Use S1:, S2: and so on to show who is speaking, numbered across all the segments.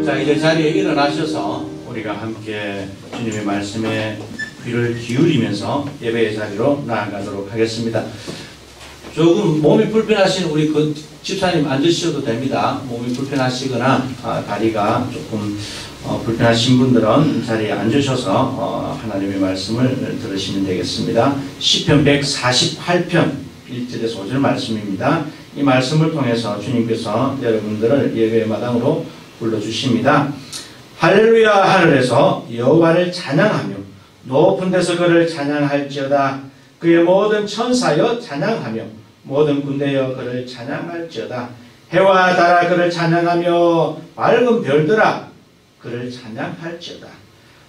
S1: 자, 이제 자리에 일어나셔서 우리가 함께 주님의 말씀에 귀를 기울이면서 예배의 자리로 나아가도록 하겠습니다. 조금 몸이 불편하신 우리 그 집사님 앉으셔도 됩니다. 몸이 불편하시거나 다리가 조금 불편하신 분들은 자리에 앉으셔서 하나님의 말씀을 들으시면 되겠습니다. 시편 148편 1절에서 5절 말씀입니다. 이 말씀을 통해서 주님께서 여러분들을 예배의 마당으로 불러주십니다. 할렐루야. 하늘에서 여호와를 찬양하며 높은 데서 그를 찬양할지어다. 그의 모든 천사여 찬양하며 모든 군대여 그를 찬양할지어다. 해와 달아 그를 찬양하며 밝은 별들아 그를 찬양할지어다.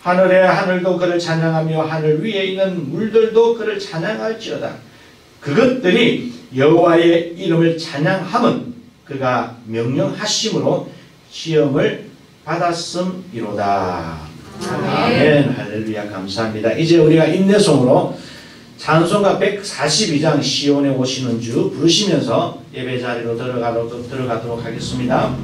S1: 하늘의 하늘도 그를 찬양하며 하늘 위에 있는 물들도 그를 찬양할지어다. 그것들이 여호와의 이름을 찬양함은 그가 명령하심으로 시험을 받았음이로다. 아멘. 할렐루야. 감사합니다. 이제 우리가 인내송으로 찬송가 142장 시온에 오시는 주 부르시면서 예배 자리로 들어가도록 하겠습니다.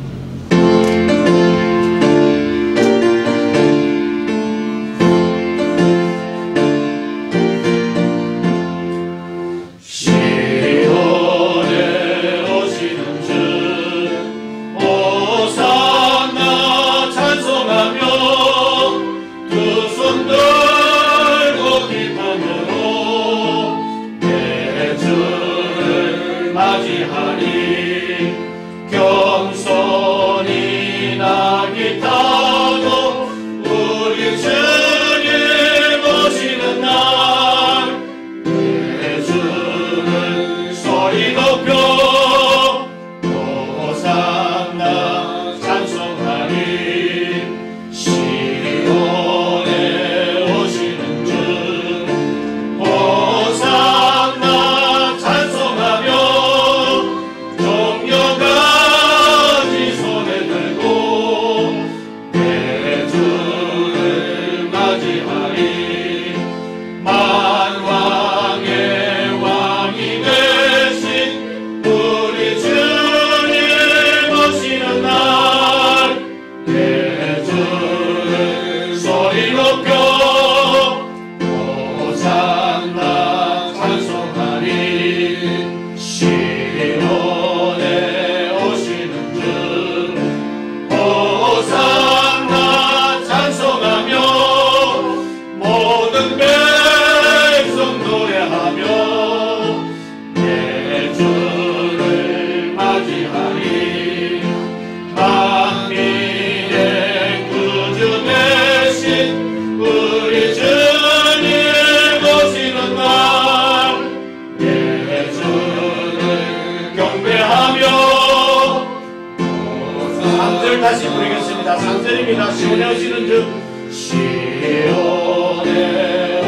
S1: 다시 부르겠습니다. 3절입니다. 시온에 오시는 주, 시온에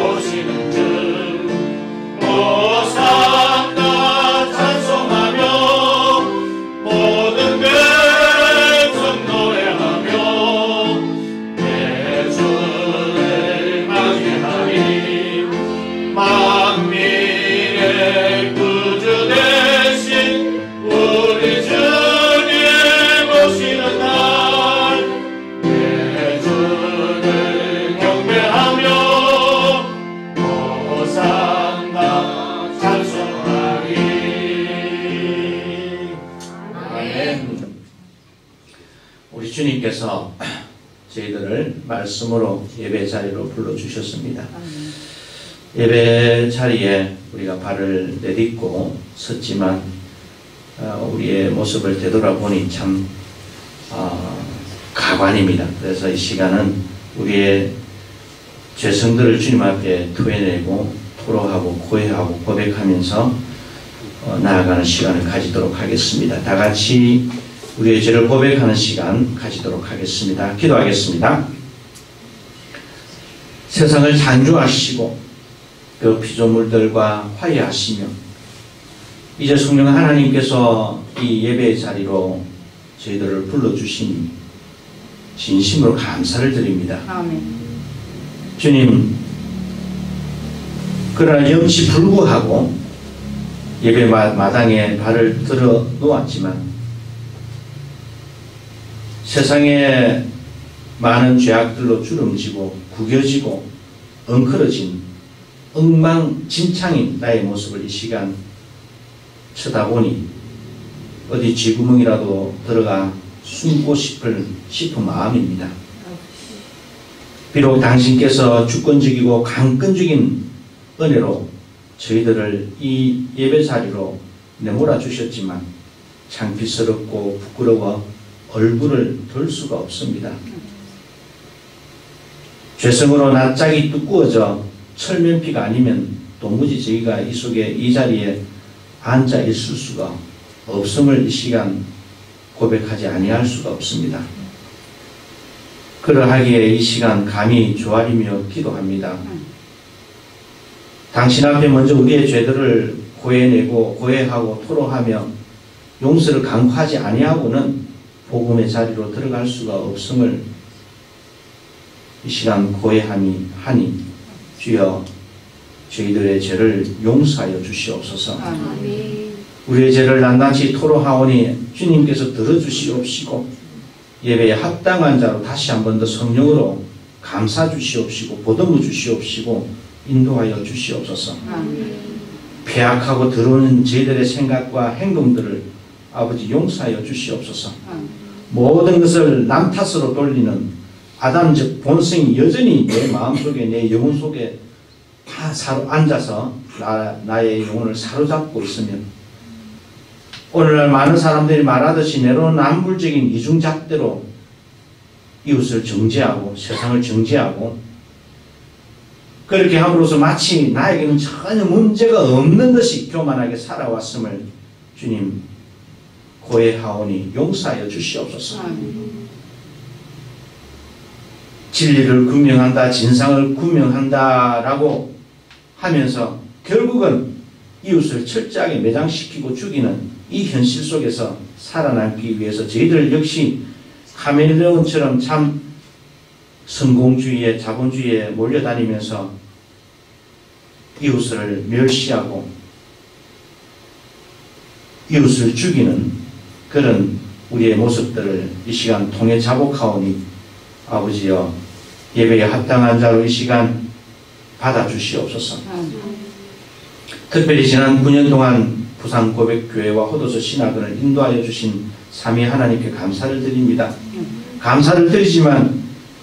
S1: 오시는 주, 호산나 찬송하며 모든 백성 노래하며 내 주를 맞이하리. 만민의 구주 되신 우리 주님 오시는 날 주님께서 저희들을 말씀으로 예배 자리로 불러주셨습니다. 예배 자리에 우리가 발을 내딛고 섰지만 우리의 모습을 되돌아보니 참 가관입니다. 그래서 이 시간은 우리의 죄성들을 주님 앞에 토해내고 토로하고 고해하고 고백하면서 나아가는 시간을 가지도록 하겠습니다. 다 같이 우리의 죄를 고백하는 시간 가지도록 하겠습니다. 기도하겠습니다. 세상을 창조하시고 그 피조물들과 화해하시며 이제 성령 하나님께서 이 예배의 자리로 저희들을 불러주시니 진심으로 감사를 드립니다.
S2: 아멘.
S1: 주님, 그러나 영시 불구하고 예배 마당에 발을 들어 놓았지만 세상에 많은 죄악들로 주름지고 구겨지고 엉클어진 엉망진창인 나의 모습을 이 시간 쳐다보니 어디 쥐구멍이라도 들어가 숨고 싶은 마음입니다. 비록 당신께서 주권적이고 강권적인 은혜로 저희들을 이 예배 자리로 내몰아 주셨지만 창피스럽고 부끄러워 얼굴을 들 수가 없습니다. 죄성으로 낯짝이 두꺼워져 철면피가 아니면 도무지 저희가 이 속에 이 자리에 앉아 있을 수가 없음을 이 시간 고백하지 아니할 수가 없습니다. 그러하기에 이 시간 감히 조아리며 기도합니다. 당신 앞에 먼저 우리의 죄들을 고해내고 고해하고 토로하며 용서를 강구하지 아니하고는 복음의 자리로 들어갈 수가 없음을 이 시간 고해하니 주여 저희들의 죄를 용서하여 주시옵소서. 우리의 죄를 낱낱이 토로하오니 주님께서 들어주시옵시고 예배에 합당한 자로 다시 한 번 더 성령으로 감사 주시옵시고 보듬어 주시옵시고 인도하여 주시옵소서. 패악하고 더러운 저희들의 생각과 행동들을 아버지 용서하여 주시옵소서. 모든 것을 남 탓으로 돌리는 아담적 본성이 여전히 내 마음속에 내 영혼 속에 다 앉아서 나의 영혼을 사로잡고 있으면 오늘날 많은 사람들이 말하듯이 내로남불적인 이중잣대로 이웃을 정죄하고 세상을 정죄하고 그렇게 함으로써 마치 나에게는 전혀 문제가 없는 듯이 교만하게 살아왔음을 주님 고해하오니 용서하여 주시옵소서. 진리를 분명한다, 진상을 분명한다라고 하면서 결국은 이웃을 철저하게 매장시키고 죽이는 이 현실 속에서 살아남기 위해서 저희들 역시 카멜레온처럼 참 성공주의에 자본주의에 몰려다니면서 이웃을 멸시하고 이웃을 죽이는 그런 우리의 모습들을 이 시간 통해 자복하오니 아버지여 예배에 합당한 자로 이 시간 받아주시옵소서. 특별히 지난 9년 동안 부산고백교회와 호도서 신학원을 인도하여 주신 삼위 하나님께 감사를 드립니다. 감사를 드리지만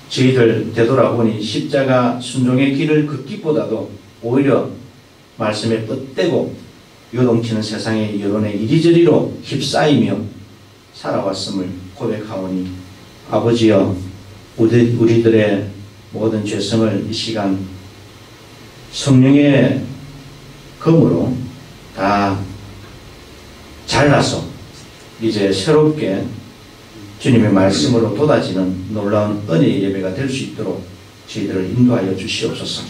S1: 저희들 되돌아보니 십자가 순종의 길을 걷기보다도 오히려 말씀에 뻗대고 요동치는 세상의 여론에 이리저리로 휩싸이며 살아왔음을 고백하오니 아버지여 우리들의 모든 죄성을 이 시간 성령의 검으로 다 잘라서 이제 새롭게 주님의 말씀으로 돋아지는 놀라운 은혜의 예배가 될 수 있도록 저희들을 인도하여 주시옵소서.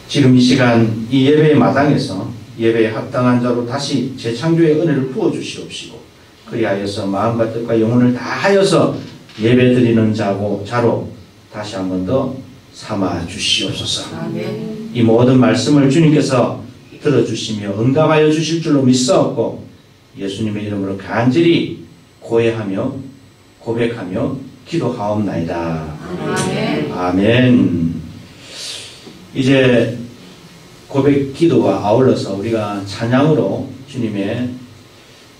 S1: 지금 이 시간 이 예배의 마당에서 예배에 합당한 자로 다시 재창조의 은혜를 부어주시옵시고 그리하여서 마음과 뜻과 영혼을 다하여서 예배드리는 자로 다시 한 번 더 삼아 주시옵소서. 이 모든 말씀을 주님께서 들어주시며 응답하여 주실 줄로 믿사옵고 예수님의 이름으로 간절히 고해하며 고백하며 기도하옵나이다. 아멘. 이제 고백 기도와 아울러서 우리가 찬양으로 주님의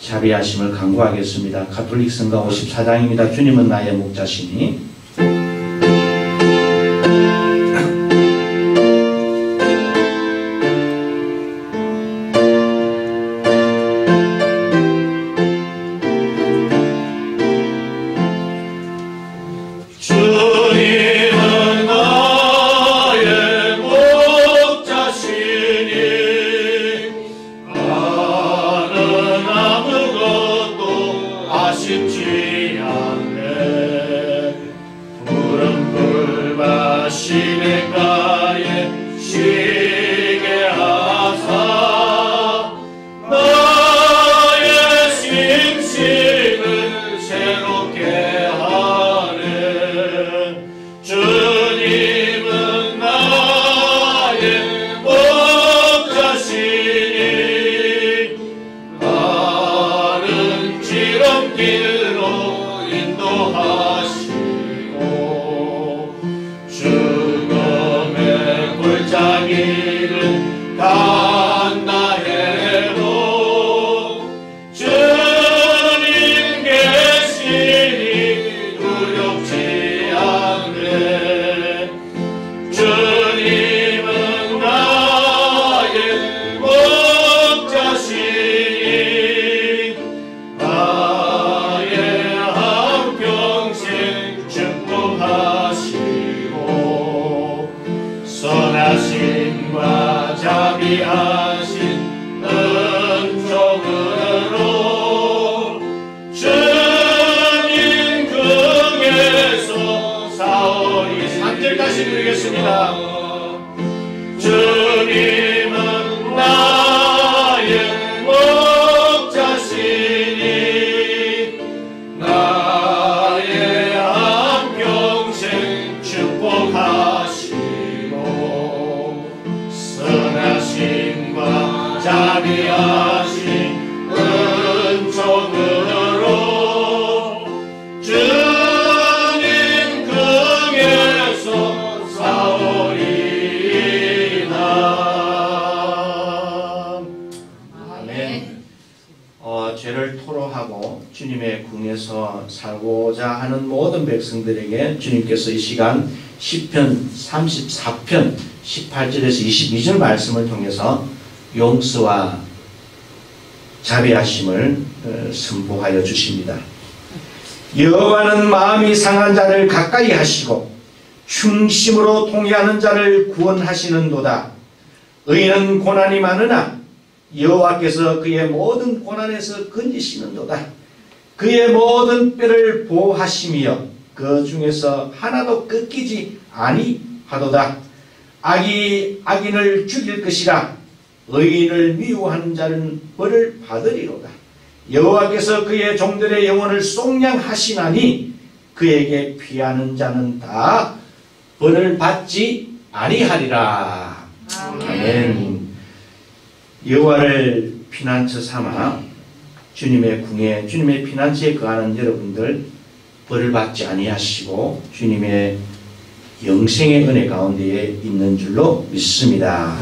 S1: 자비하심을 간구하겠습니다. 가톨릭 성가 54장입니다. 주님은 나의 목자시니 죄를 토로하고 주님의 궁에서 살고자 하는 모든 백성들에게 주님께서 이 시간 시편 34편 18절에서 22절 말씀을 통해서 용서와 자비하심을 선포하여 주십니다. 여호와는 마음이 상한 자를 가까이 하시고 충심으로 통회하는 자를 구원하시는도다. 의인은 고난이 많으나 여호와께서 그의 모든 고난에서 건지시는도다. 그의 모든 뼈를 보호하시며 그 중에서 하나도 꺾이지 아니하도다. 악이 악인을 죽일 것이라. 의인을 미워하는 자는 벌을 받으리로다. 여호와께서 그의 종들의 영혼을 속량하시나니 그에게 피하는 자는 다 벌을 받지 아니하리라. 아멘. 여호와를 피난처 삼아 주님의 궁에 주님의 피난처에 거하는 여러분들 벌을 받지 아니하시고 주님의 영생의 은혜 가운데에 있는 줄로 믿습니다.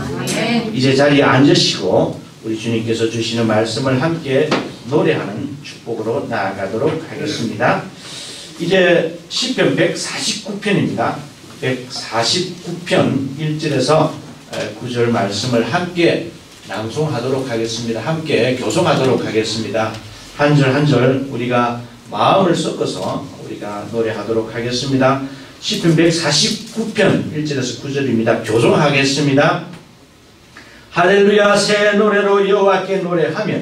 S1: 이제 자리에 앉으시고 우리 주님께서 주시는 말씀을 함께 노래하는 축복으로 나아가도록 하겠습니다. 이제 시편 149편입니다. 149편 1절에서 9절 말씀을 함께 낭송하도록 하겠습니다. 함께 교송하도록 하겠습니다. 한 절 한 절 우리가 마음을 섞어서 우리가 노래하도록 하겠습니다. 시편 149편 1절에서 9절입니다. 교송하겠습니다. 할렐루야. 새 노래로 여호와께 노래하며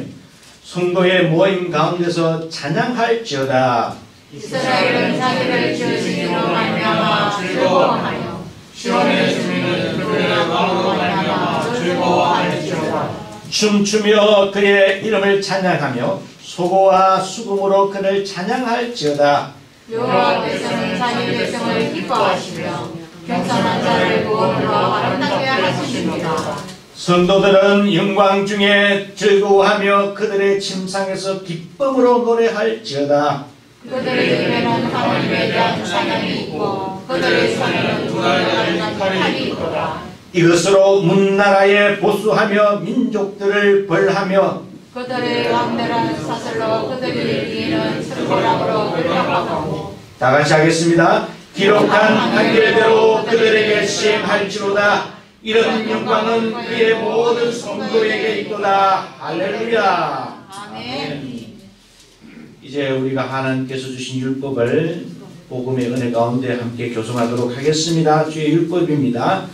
S1: 성도의 모임 가운데서 찬양할지어다.
S2: 이스라엘은 자기를 지으신 이로 말미암아 즐거워하며 시온의 주민은 그의 왕으로 말미암아 즐거워할지어다.
S1: 춤추며 그의 이름을 찬양하며 소고와 수금으로 그를 찬양할지어다.
S2: 여호와께서는 자기 백성을 기뻐하시며 겸손한 자를 구원으로 아름답게 하시십니다.
S1: 성도들은 영광 중에 즐거워하며 그들의 침상에서 기쁨으로 노래할지어다.
S2: 그들의 입에는 하나님에 대한 찬양이 있고 그들의 손에는 두 가지 칼이 있도다.
S1: 이것으로 문나라에 보수하며 민족들을 벌하며
S2: 그들의 왕들은 사슬로 그들의 이기는 승고락으로 끌려가고.
S1: 다 같이 하겠습니다. 기록한 한결대로 그들에게 시행할지로다. 이런 영광은 그의 모든 성도에게 있도다. 할렐루야.
S2: 아멘.
S1: 이제 우리가 하나님께서 주신 율법을 복음의 은혜 가운데 함께 교송하도록 하겠습니다. 주의 율법입니다.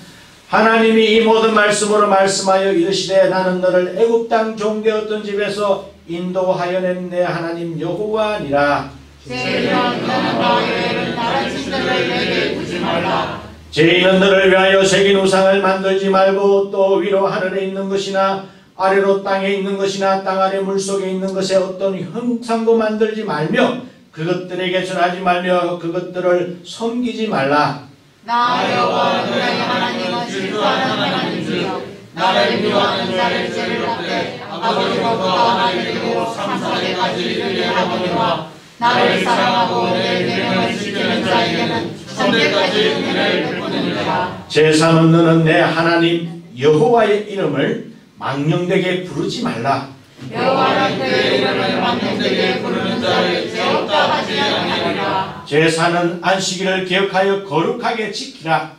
S1: 하나님이 이 모든 말씀으로 말씀하여 이르시되 나는 너를 애굽 땅 종되었던 집에서 인도하여 낸 내 하나님 여호와니라.
S2: 죄인은 너는 너희를 다른 신들을 내게 두지 말라.
S1: 죄인은 너를 위하여 새긴 우상을 만들지 말고 또 위로 하늘에 있는 것이나 아래로 땅에 있는 것이나 땅 아래 물속에 있는 것에 어떤 형상도 만들지 말며 그것들에게 전하지 말며 그것들을 섬기지 말라.
S2: 나 여호와 너의 하나님은 질투하는 하나님이요 나를 미워하는 자를 죄를 갚게 아버지로부터 하나님이고 3,4대까지 이르게 하거니와 나를 사랑하고 내 계명을 지키는 자에게는 천대까지 은혜를 베푸느니라.
S1: 제3은 너는 내 하나님 여호와의 이름을 망령되게 부르지 말라.
S2: 여호와는 그의 이름을 망령되게 부르는 자를 죄 없다 하지 아니하리라.
S1: 제4는 안식일을 기억하여 거룩하게 지키라.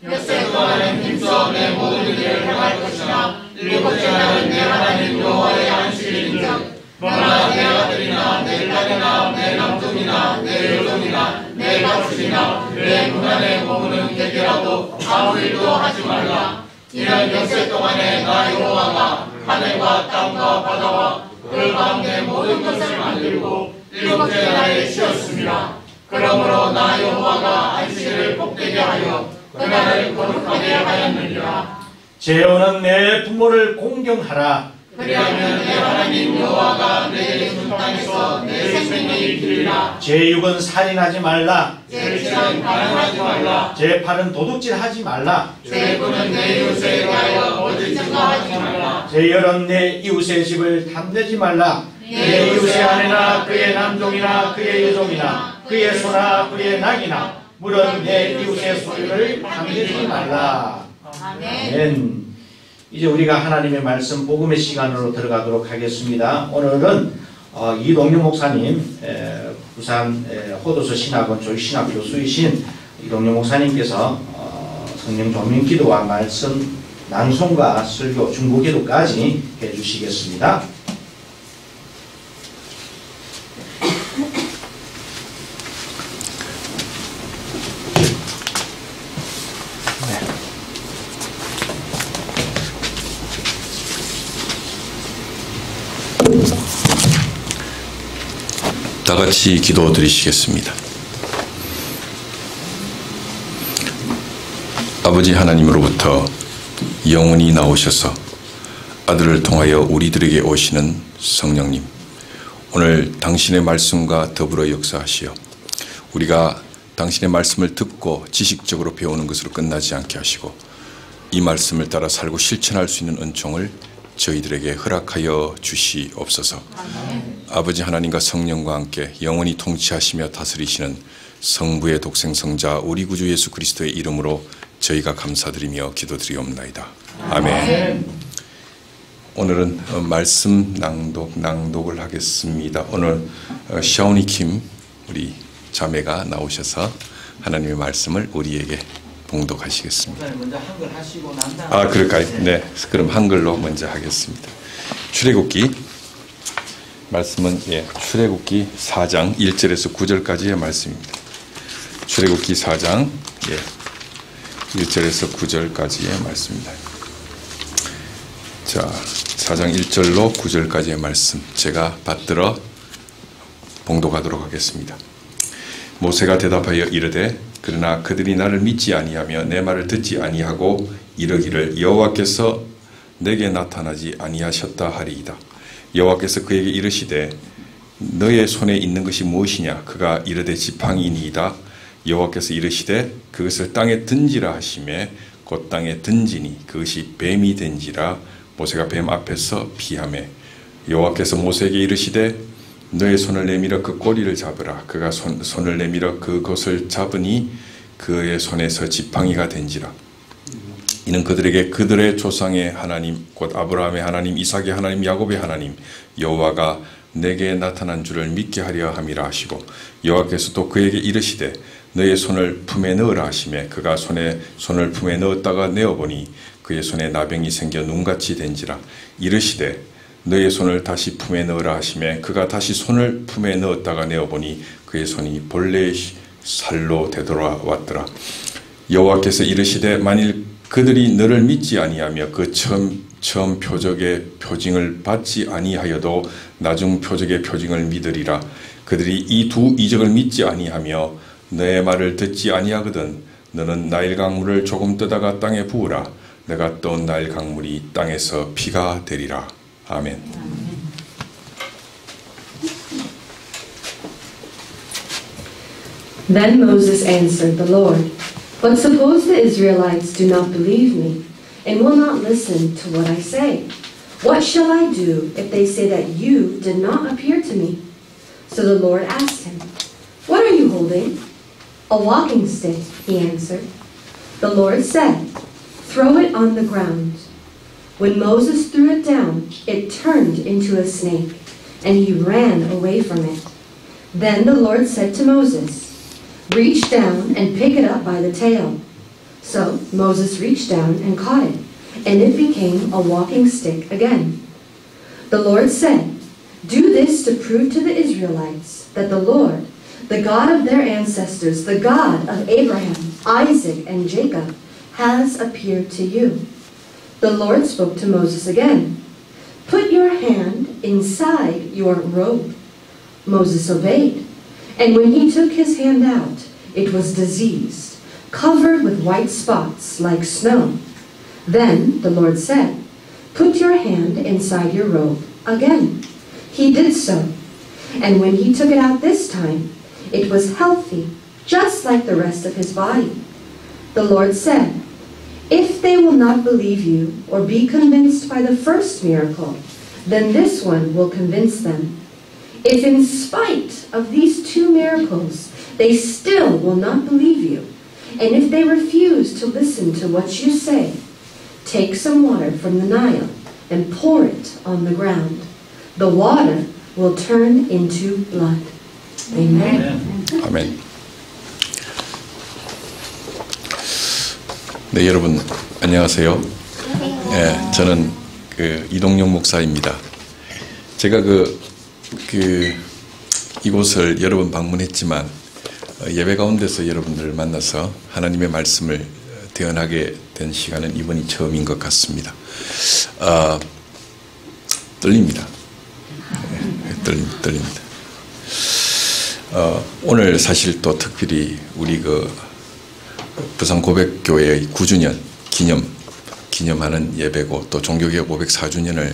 S2: 엿새 동안은 힘써 내 모든 일을 행할 것이나 일곱째 날은 내 하나님 여호와의 안식일인즉 너나 내 아들이나 내 딸이나 내 남종이나 내 여종이나 내 가축이나 내 문안에 머무는 개개라도 아무 일도 하지 말라. 이는 엿새 동안에 나 여호와가 하늘과 땅과 바다와 그 가운데 모든 것을 만들고 일곱째 날에 쉬었습니다. 그러므로 나 여호와가 안식일을 복되게 하여 그날을 거룩하게 하였느니라.
S1: 제오는 내 부모를 공경하라.
S2: 그리하면 내 하나님 여호와가 내게 준 땅에서 내 생명이 길리라.
S1: 제6은 살인하지 말라.
S2: 제7은 반항하지 말라.
S1: 제8은 도둑질하지 말라.
S2: 제9는 내 이웃에 대하여 거짓 증거하지 말라.
S1: 제10은 내 이웃의 집을 탐내지 말라. 내 이웃의 아내나 그의 남종이나 그의 여종이나 그의 소나 그의 낙이나 물은 내 이웃의 소유를 탐내지 말라.
S2: 아멘.
S1: 아멘. 이제 우리가 하나님의 말씀 복음의 시간으로 들어가도록 하겠습니다. 오늘은 이동영 목사님, 부산 호도서 신학원 조익신학 교수이신 이동영 목사님께서 성령 조명 기도와 말씀 낭송과 설교, 중보 기도까지 해주시겠습니다.
S3: 다 같이 기도 드리시겠습니다. 아버지 하나님으로부터 영원히 나오셔서 아들을 통하여 우리들에게 오시는 성령님, 오늘 당신의 말씀과 더불어 역사하시어 우리가 당신의 말씀을 듣고 지식적으로 배우는 것으로 끝나지 않게 하시고 이 말씀을 따라 살고 실천할 수 있는 은총을 저희들에게 허락하여 주시옵소서. 아버지 하나님과 성령과 함께 영원히 통치하시며 다스리시는 성부의 독생성자 우리 구주 예수 그리스도의 이름으로 저희가 감사드리며 기도드리옵나이다. 아멘. 오늘은 말씀 낭독을 하겠습니다. 오늘 샤오니 킴 우리 자매가 나오셔서 하나님의 말씀을 우리에게 봉독하시겠습니다.
S1: 먼저 한글 하시고 난 다음에
S3: 그럴까요? 네. 그럼 한글로 먼저 하겠습니다. 출애굽기 말씀은 출애굽기 4장 1절에서 9절까지의 말씀입니다. 출애굽기 4장 1절에서 9절까지의 말씀입니다. 자, 4장 1절로 9절까지의 말씀 제가 받들어 봉독하도록 하겠습니다. 모세가 대답하여 이르되 그러나 그들이 나를 믿지 아니하며 내 말을 듣지 아니하고 이르기를 여호와께서 내게 나타나지 아니하셨다 하리이다. 여호와께서 그에게 이르시되 너의 손에 있는 것이 무엇이냐? 그가 이르되 지팡이니이다. 여호와께서 이르시되 그것을 땅에 던지라 하시매 곧 땅에 던지니 그것이 뱀이 된지라. 모세가 뱀 앞에서 피하매 여호와께서 모세에게 이르시되 너의 손을 내밀어 그 꼬리를 잡으라. 그가 손을 내밀어 그것을 잡으니 그의 손에서 지팡이가 된지라. 이는 그들에게 그들의 조상의 하나님 곧 아브라함의 하나님 이삭의 하나님 야곱의 하나님 여호와가 내게 나타난 줄을 믿게 하려 함이라 하시고 여호와께서 또 그에게 이르시되 너의 손을 품에 넣으라 하시매 그가 손을 품에 넣었다가 내어보니 그의 손에 나병이 생겨 눈같이 된지라. 이르시되 너의 손을 다시 품에 넣으라 하시매 그가 다시 손을 품에 넣었다가 내어보니 그의 손이 본래의 살로 되돌아왔더라. 여호와께서 이르시되 만일 그들이 너를 믿지 아니하며 그 처음 표적의 표징을 받지 아니하여도 나중 표적의 표징을 믿으리라. 그들이 이 두 이적을 믿지 아니하며 너의 말을 듣지 아니하거든 너는 나일 강물을 조금 떠다가 땅에 부으라. 내가 떠온 나일 강물이 땅에서 피가 되리라. 아멘.
S4: Then Moses answered the Lord, But suppose the Israelites do not believe me, and will not listen to what I say. What shall I do if they say that you did not appear to me? So the Lord asked him, What are you holding? A walking stick, he answered. The Lord said, Throw it on the ground. When Moses threw it down, it turned into a snake, and he ran away from it. Then the Lord said to Moses, Reach down and pick it up by the tail. So Moses reached down and caught it, and it became a walking stick again. The Lord said, Do this to prove to the Israelites that the Lord, the God of their ancestors, the God of Abraham, Isaac, and Jacob, has appeared to you. The Lord spoke to Moses again. Put your hand inside your robe. Moses obeyed. And when he took his hand out, it was diseased, covered with white spots like snow. Then the Lord said, Put your hand inside your robe again. He did so. And when he took it out this time, it was healthy, just like the rest of his body. The Lord said, If they will not believe you or be convinced by the first miracle, then this one will convince them. If in spite of these two miracles they still will not believe you, and if they refuse to listen to what you say, Take some water from the Nile and pour it on the ground. The water will turn into blood. Amen.
S3: 아멘. 네, 여러분 안녕하세요. 네, 저는 이동영 목사입니다. 제가 이곳을 여러 번 방문했지만 예배 가운데서 여러분들을 만나서 하나님의 말씀을 대언하게 된 시간은 이번이 처음인 것 같습니다. 떨립니다. 네, 떨립니다. 오늘 사실 또 특별히 우리 부산 고백교회의 9주년 기념하는 예배고 또 종교개혁 504주년을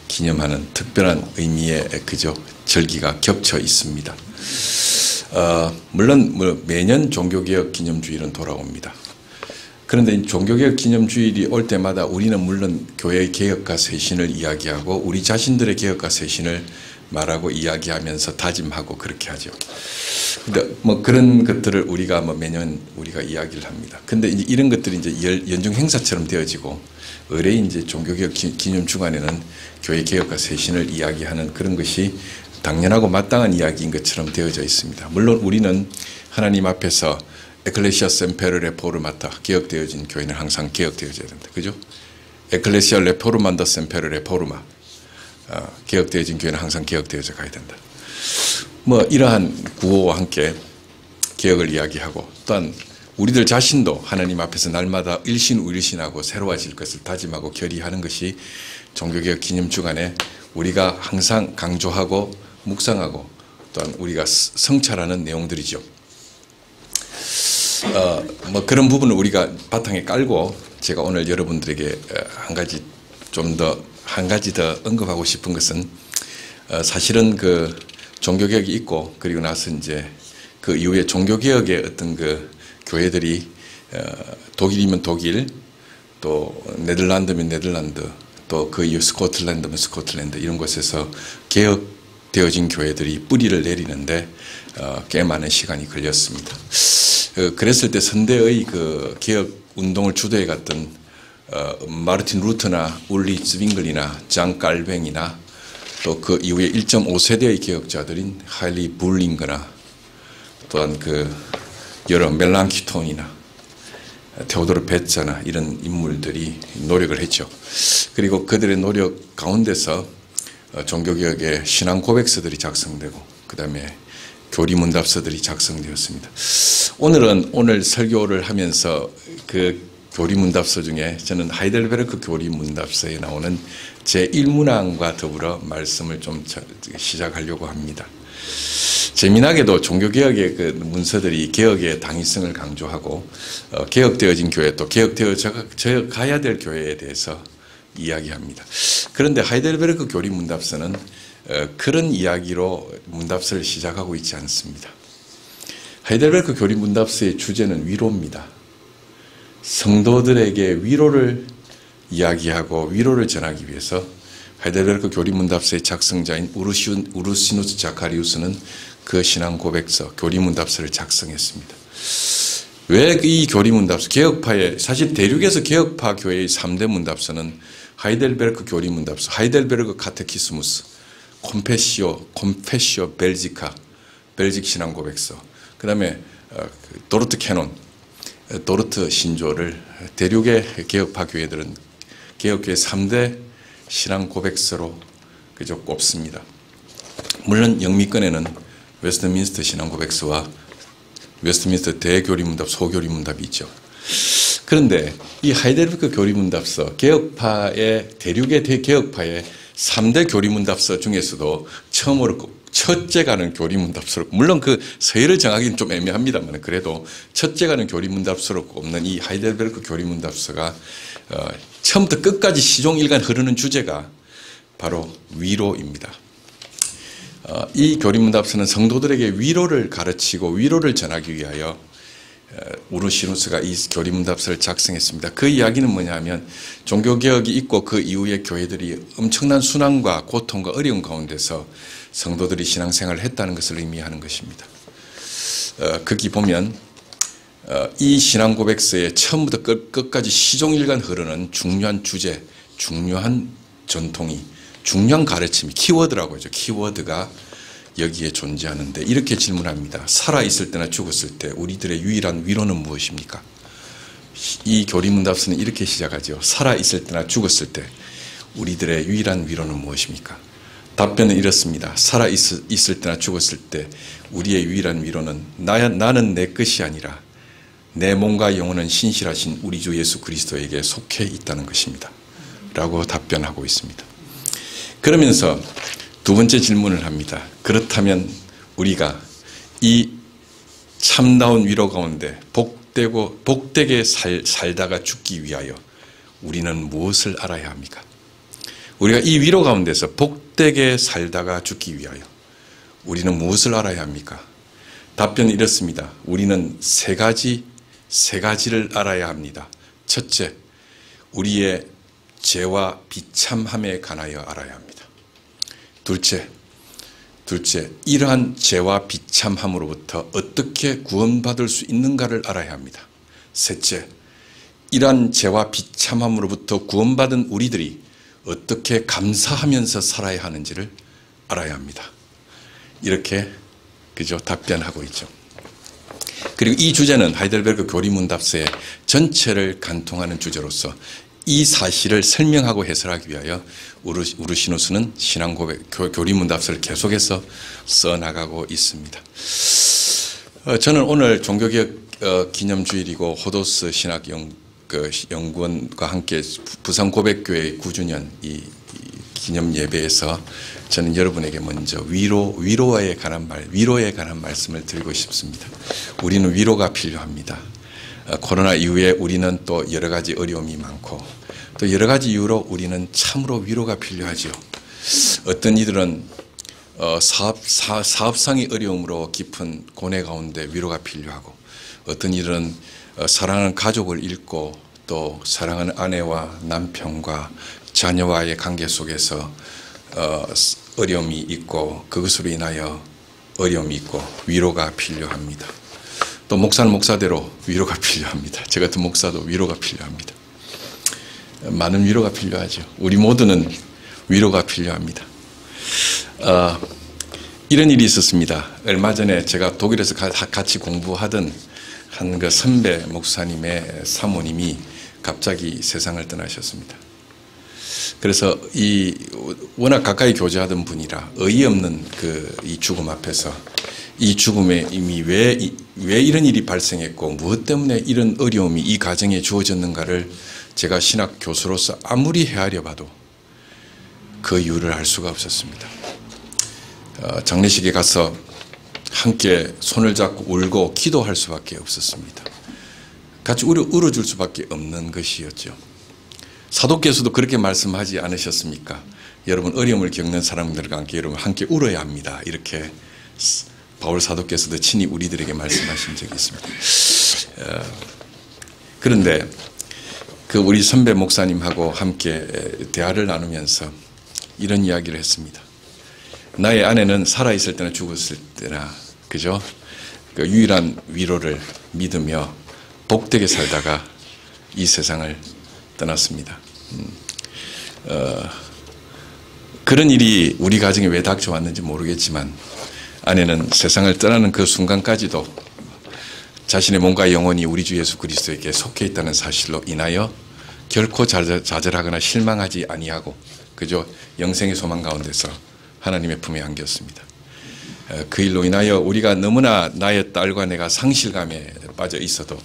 S3: 기념하는 특별한 의미의 절기가 겹쳐 있습니다. 물론 매년 종교개혁 기념주일은 돌아옵니다. 그런데 종교개혁 기념주일이 올 때마다 우리는 물론 교회의 개혁과 쇄신을 이야기하고 우리 자신들의 개혁과 쇄신을 말하고 이야기하면서 다짐하고 그렇게 하죠. 근데 그런 것들을 우리가 매년 우리가 이야기를 합니다. 근데 이제 이런 것들이 이제 연중 행사처럼 되어지고 의뢰 이제 종교개혁 기념 주간에는 교회 개혁과 쇄신을 이야기하는 그런 것이 당연하고 마땅한 이야기인 것처럼 되어져 있습니다. 물론 우리는 하나님 앞에서 에클레시아 셈페르 레포르마타 개혁되어진 교회는 항상 개혁되어져야 된다. 그죠? 에클레시아 레포르만더 셈페르 레포르마 개혁되어진 교회는 항상 개혁되어져 가야 된다. 이러한 구호와 함께 개혁을 이야기하고 또한 우리들 자신도 하나님 앞에서 날마다 일신우일신하고 새로워질 것을 다짐하고 결의하는 것이 종교개혁 기념주간에 우리가 항상 강조하고 묵상하고 또한 우리가 성찰하는 내용들이죠. 그런 부분을 우리가 바탕에 깔고 제가 오늘 여러분들에게 한 가지 더 언급하고 싶은 것은 사실은 종교개혁이 있고 그리고 나서 이제 그 이후에 종교개혁의 어떤 교회들이 독일이면 독일 또 네덜란드면 네덜란드 또 그 이후 스코틀랜드면 스코틀랜드 이런 곳에서 개혁되어진 교회들이 뿌리를 내리는데 꽤 많은 시간이 걸렸습니다. 그랬을 때 선대의 개혁 운동을 주도해 갔던 마르틴 루터나 울리 즈윙글이나 장 깔뱅이나 또 그 이후에 1.5세대의 개혁자들인 하일리 불링거나 또한 여러 멜랑키톤이나 테오도르 베자나 이런 인물들이 노력을 했죠. 그리고 그들의 노력 가운데서 종교개혁의 신앙 고백서들이 작성되고 그 다음에 교리문답서들이 작성되었습니다. 오늘 설교를 하면서 교리문답서 중에 저는 하이델베르크 교리문답서에 나오는 제1문항과 더불어 말씀을 좀 시작하려고 합니다. 재미나게도 종교개혁의 문서들이 개혁의 당위성을 강조하고 개혁되어진 교회 또 개혁되어져 가야 될 교회에 대해서 이야기합니다. 그런데 하이델베르크 교리문답서는 그런 이야기로 문답서를 시작하고 있지 않습니다. 하이델베르크 교리문답서의 주제는 위로입니다. 성도들에게 위로를 이야기하고 위로를 전하기 위해서 하이델베르크 교리문답서의 작성자인 우르시누스 자카리우스는 그 신앙 고백서 교리문답서를 작성했습니다. 왜 이 교리문답서 사실 대륙에서 개혁파 교회의 3대 문답서는 하이델베르크 교리문답서, 하이델베르크 카테키스무스, 콤페시오 벨지카 벨직 신앙 고백서, 그 다음에 도르트 캐논 도르트 신조를 대륙의 개혁파 교회들은 개혁교회 3대 신앙 고백서로 그저 꼽습니다. 물론 영미권에는 웨스트민스터 신앙 고백서와 웨스트민스터 대교리문답, 소교리문답이 있죠. 그런데 이 하이델베르크 교리문답서, 대륙의 개혁파의 3대 교리문답서 중에서도 첫째가는 교리문답서로, 물론 서열을 정하기는 좀 애매합니다만 그래도 첫째가는 교리문답서로 꼽는 이 하이델베르크 교리문답서가 처음부터 끝까지 시종일관 흐르는 주제가 바로 위로입니다. 이 교리문답서는 성도들에게 위로를 가르치고 위로를 전하기 위하여 우르시누스가 이 교리문답서를 작성했습니다. 그 이야기는 뭐냐면 종교개혁이 있고 그 이후에 교회들이 엄청난 순환과 고통과 어려움 가운데서 성도들이 신앙생활을 했다는 것을 의미하는 것입니다. 거기 보면 이 신앙 고백서에 처음부터 끝까지 시종일관 흐르는 중요한 주제, 중요한 전통이, 중요한 가르침이, 키워드라고 하죠. 키워드가 여기에 존재하는데 이렇게 질문합니다. 살아있을 때나 죽었을 때 우리들의 유일한 위로는 무엇입니까? 이 교리문답서는 이렇게 시작하죠. 살아있을 때나 죽었을 때 우리들의 유일한 위로는 무엇입니까? 답변은 이렇습니다. 살아있을 때나 죽었을 때 우리의 유일한 위로는 나는 내 것이 아니라 내 몸과 영혼은 신실하신 우리 주 예수 그리스도에게 속해 있다는 것입니다. 라고 답변하고 있습니다. 그러면서 두 번째 질문을 합니다. 그렇다면 우리가 이 참다운 위로 가운데 복되게 살다가 죽기 위하여 우리는 무엇을 알아야 합니까? 우리가 이 위로 가운데서 복되게 살다가 죽기 위하여 우리는 무엇을 알아야 합니까? 답변은 이렇습니다. 우리는 세 가지를 알아야 합니다. 첫째, 우리의 죄와 비참함에 관하여 알아야 합니다. 둘째, 이러한 죄와 비참함으로부터 어떻게 구원받을 수 있는가를 알아야 합니다. 셋째, 이러한 죄와 비참함으로부터 구원받은 우리들이 어떻게 감사하면서 살아야 하는지를 알아야 합니다. 이렇게 답변하고 있죠. 그리고 이 주제는 하이델베르크 교리문답서의 전체를 관통하는 주제로서 이 사실을 설명하고 해설하기 위하여 우르시누스는 신앙고백 교리문답서를 계속해서 써나가고 있습니다. 저는 오늘 종교개혁 기념주일이고 호도스 신학연구원과 함께 부산고백교회 9주년 이 기념 예배에서 저는 여러분에게 먼저 위로에 관한 말씀을 드리고 싶습니다. 우리는 위로가 필요합니다. 코로나 이후에 우리는 또 여러 가지 어려움이 많고 또 여러 가지 이유로 우리는 참으로 위로가 필요하죠. 어떤 이들은 사업상의 어려움으로 깊은 고뇌 가운데 위로가 필요하고 어떤 이들은 사랑하는 가족을 잃고 또 사랑하는 아내와 남편과 자녀와의 관계 속에서 어려움이 있고 그것으로 인하여 어려움이 있고 위로가 필요합니다. 또 목사는 목사대로 위로가 필요합니다. 저 같은 목사도 위로가 필요합니다. 많은 위로가 필요하죠. 우리 모두는 위로가 필요합니다. 이런 일이 있었습니다. 얼마 전에 제가 독일에서 같이 공부하던 한 그 선배 목사님의 사모님이 갑자기 세상을 떠나셨습니다. 그래서 워낙 가까이 교제하던 분이라 어이없는 이 죽음 앞에서 이 죽음에 이미 왜 이런 일이 발생했고 무엇 때문에 이런 어려움이 이 가정에 주어졌는가를 제가 신학 교수로서 아무리 헤아려 봐도 그 이유를 알 수가 없었습니다. 장례식에 가서 함께 손을 잡고 울고 기도할 수밖에 없었습니다. 같이 울어줄 수밖에 없는 것이었죠. 사도께서도 그렇게 말씀하지 않으셨습니까? 여러분 어려움을 겪는 사람들과 함께 여러분 함께 울어야 합니다. 이렇게 바울 사도께서도 친히 우리들에게 말씀하신 적이 있습니다. 그런데 우리 선배 목사님하고 함께 대화를 나누면서 이런 이야기를 했습니다. 나의 아내는 살아있을 때나 죽었을 때나 그죠? 그 유일한 위로를 믿으며 복되게 살다가 이 세상을 떠났습니다. 그런 일이 우리 가정에 왜 닥쳐왔는지 모르겠지만 아내는 세상을 떠나는 그 순간까지도 자신의 몸과 영혼이 우리 주 예수 그리스도에게 속해 있다는 사실로 인하여 결코 좌절하거나 실망하지 아니하고 그저 영생의 소망 가운데서 하나님의 품에 안겼습니다. 그 일로 인하여 우리가 너무나 나의 딸과 내가 상실감에 빠져 있어도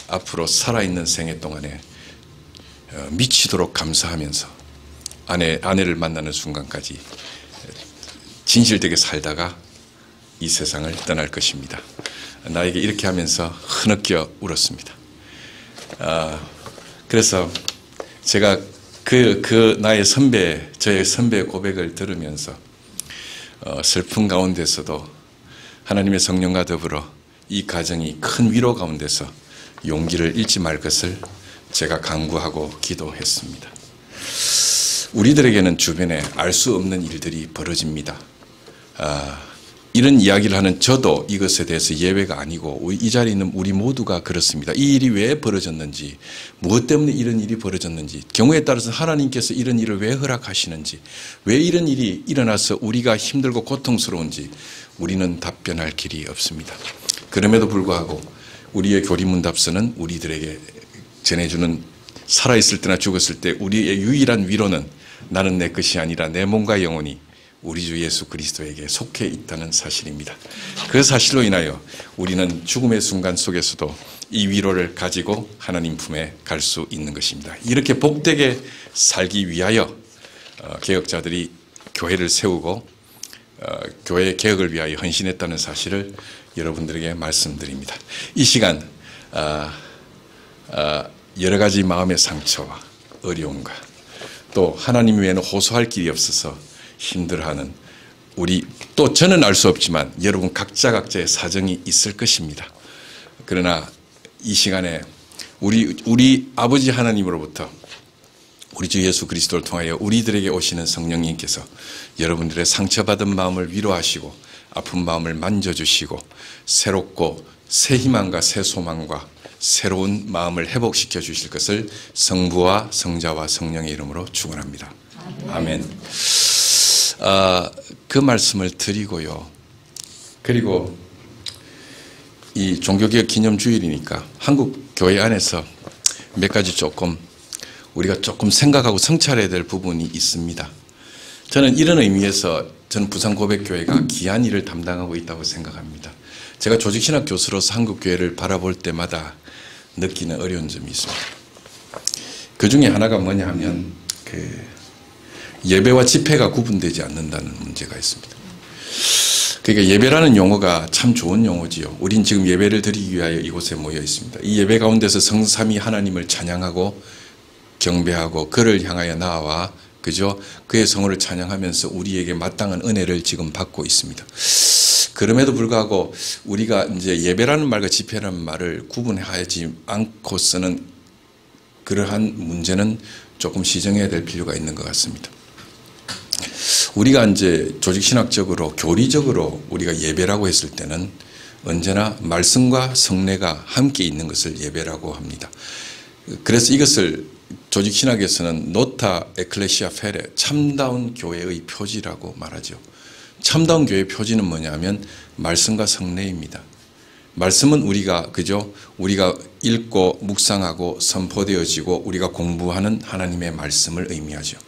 S3: 앞으로 살아있는 생애 동안에 미치도록 감사하면서 아내를 만나는 순간까지 진실되게 살다가 이 세상을 떠날 것입니다. 나에게 이렇게 하면서 흐느껴 울었습니다. 그래서 제가 저의 선배의 고백을 들으면서 슬픔 가운데서도 하나님의 성령과 더불어 이 가정이 큰 위로 가운데서 용기를 잃지 말 것을 제가 간구하고 기도했습니다. 우리들에게는 주변에 알 수 없는 일들이 벌어집니다. 이런 이야기를 하는 저도 이것에 대해서 예외가 아니고 이 자리에 있는 우리 모두가 그렇습니다. 이 일이 왜 벌어졌는지, 무엇 때문에 이런 일이 벌어졌는지, 경우에 따라서 하나님께서 이런 일을 왜 허락하시는지, 왜 이런 일이 일어나서 우리가 힘들고 고통스러운지 우리는 답변할 길이 없습니다. 그럼에도 불구하고 우리의 교리문답서는 우리들에게 전해주는, 살아있을 때나 죽었을 때 우리의 유일한 위로는 나는 내 것이 아니라 내 몸과 영혼이 우리 주 예수 그리스도에게 속해 있다는 사실입니다. 그 사실로 인하여 우리는 죽음의 순간 속에서도 이 위로를 가지고 하나님 품에 갈 수 있는 것입니다. 이렇게 복되게 살기 위하여 개혁자들이 교회를 세우고 교회 개혁을 위하여 헌신했다는 사실을 여러분들에게 말씀드립니다. 이 시간 여러 가지 마음의 상처와 어려움과 또 하나님 외에는 호소할 길이 없어서 힘들어하는 우리, 또 저는 알 수 없지만 여러분 각자의 사정이 있을 것입니다. 그러나 이 시간에 우리 아버지 하나님으로부터 우리 주 예수 그리스도를 통하여 우리들에게 오시는 성령님께서 여러분들의 상처받은 마음을 위로하시고 아픈 마음을 만져주시고 새롭고 새 희망과 새 소망과 새로운 마음을 회복시켜 주실 것을 성부와 성자와 성령의 이름으로 축원합니다. 아멘. 그 말씀을 드리고요. 그리고 이 종교개혁 기념주일이니까 한국 교회 안에서 몇 가지 우리가 조금 생각하고 성찰해야 될 부분이 있습니다. 저는 이런 의미에서 저는 부산고백교회가 귀한 일을 담당하고 있다고 생각합니다. 제가 조직신학 교수로서 한국 교회를 바라볼 때마다 느끼는 어려운 점이 있습니다. 그 중에 하나가 뭐냐 하면 예배와 집회가 구분되지 않는다는 문제가 있습니다. 그러니까 예배라는 용어가 참 좋은 용어지요. 우린 지금 예배를 드리기 위하여 이곳에 모여 있습니다. 이 예배 가운데서 성삼위 하나님을 찬양하고 경배하고 그를 향하여 나아와 그죠? 그의 성호를 찬양하면서 우리에게 마땅한 은혜를 지금 받고 있습니다. 그럼에도 불구하고 우리가 이제 예배라는 말과 집회라는 말을 구분하지 않고 쓰는 그러한 문제는 조금 시정해야 될 필요가 있는 것 같습니다. 우리가 이제 조직신학적으로 교리적으로 우리가 예배라고 했을 때는 언제나 말씀과 성례가 함께 있는 것을 예배라고 합니다. 그래서 이것을 조직신학에서는 노타 에클레시아 페레, 참다운 교회의 표지라고 말하죠. 참다운 교회의 표지는 뭐냐면 말씀과 성례입니다. 말씀은 우리가 읽고 묵상하고 선포되어지고 우리가 공부하는 하나님의 말씀을 의미하죠.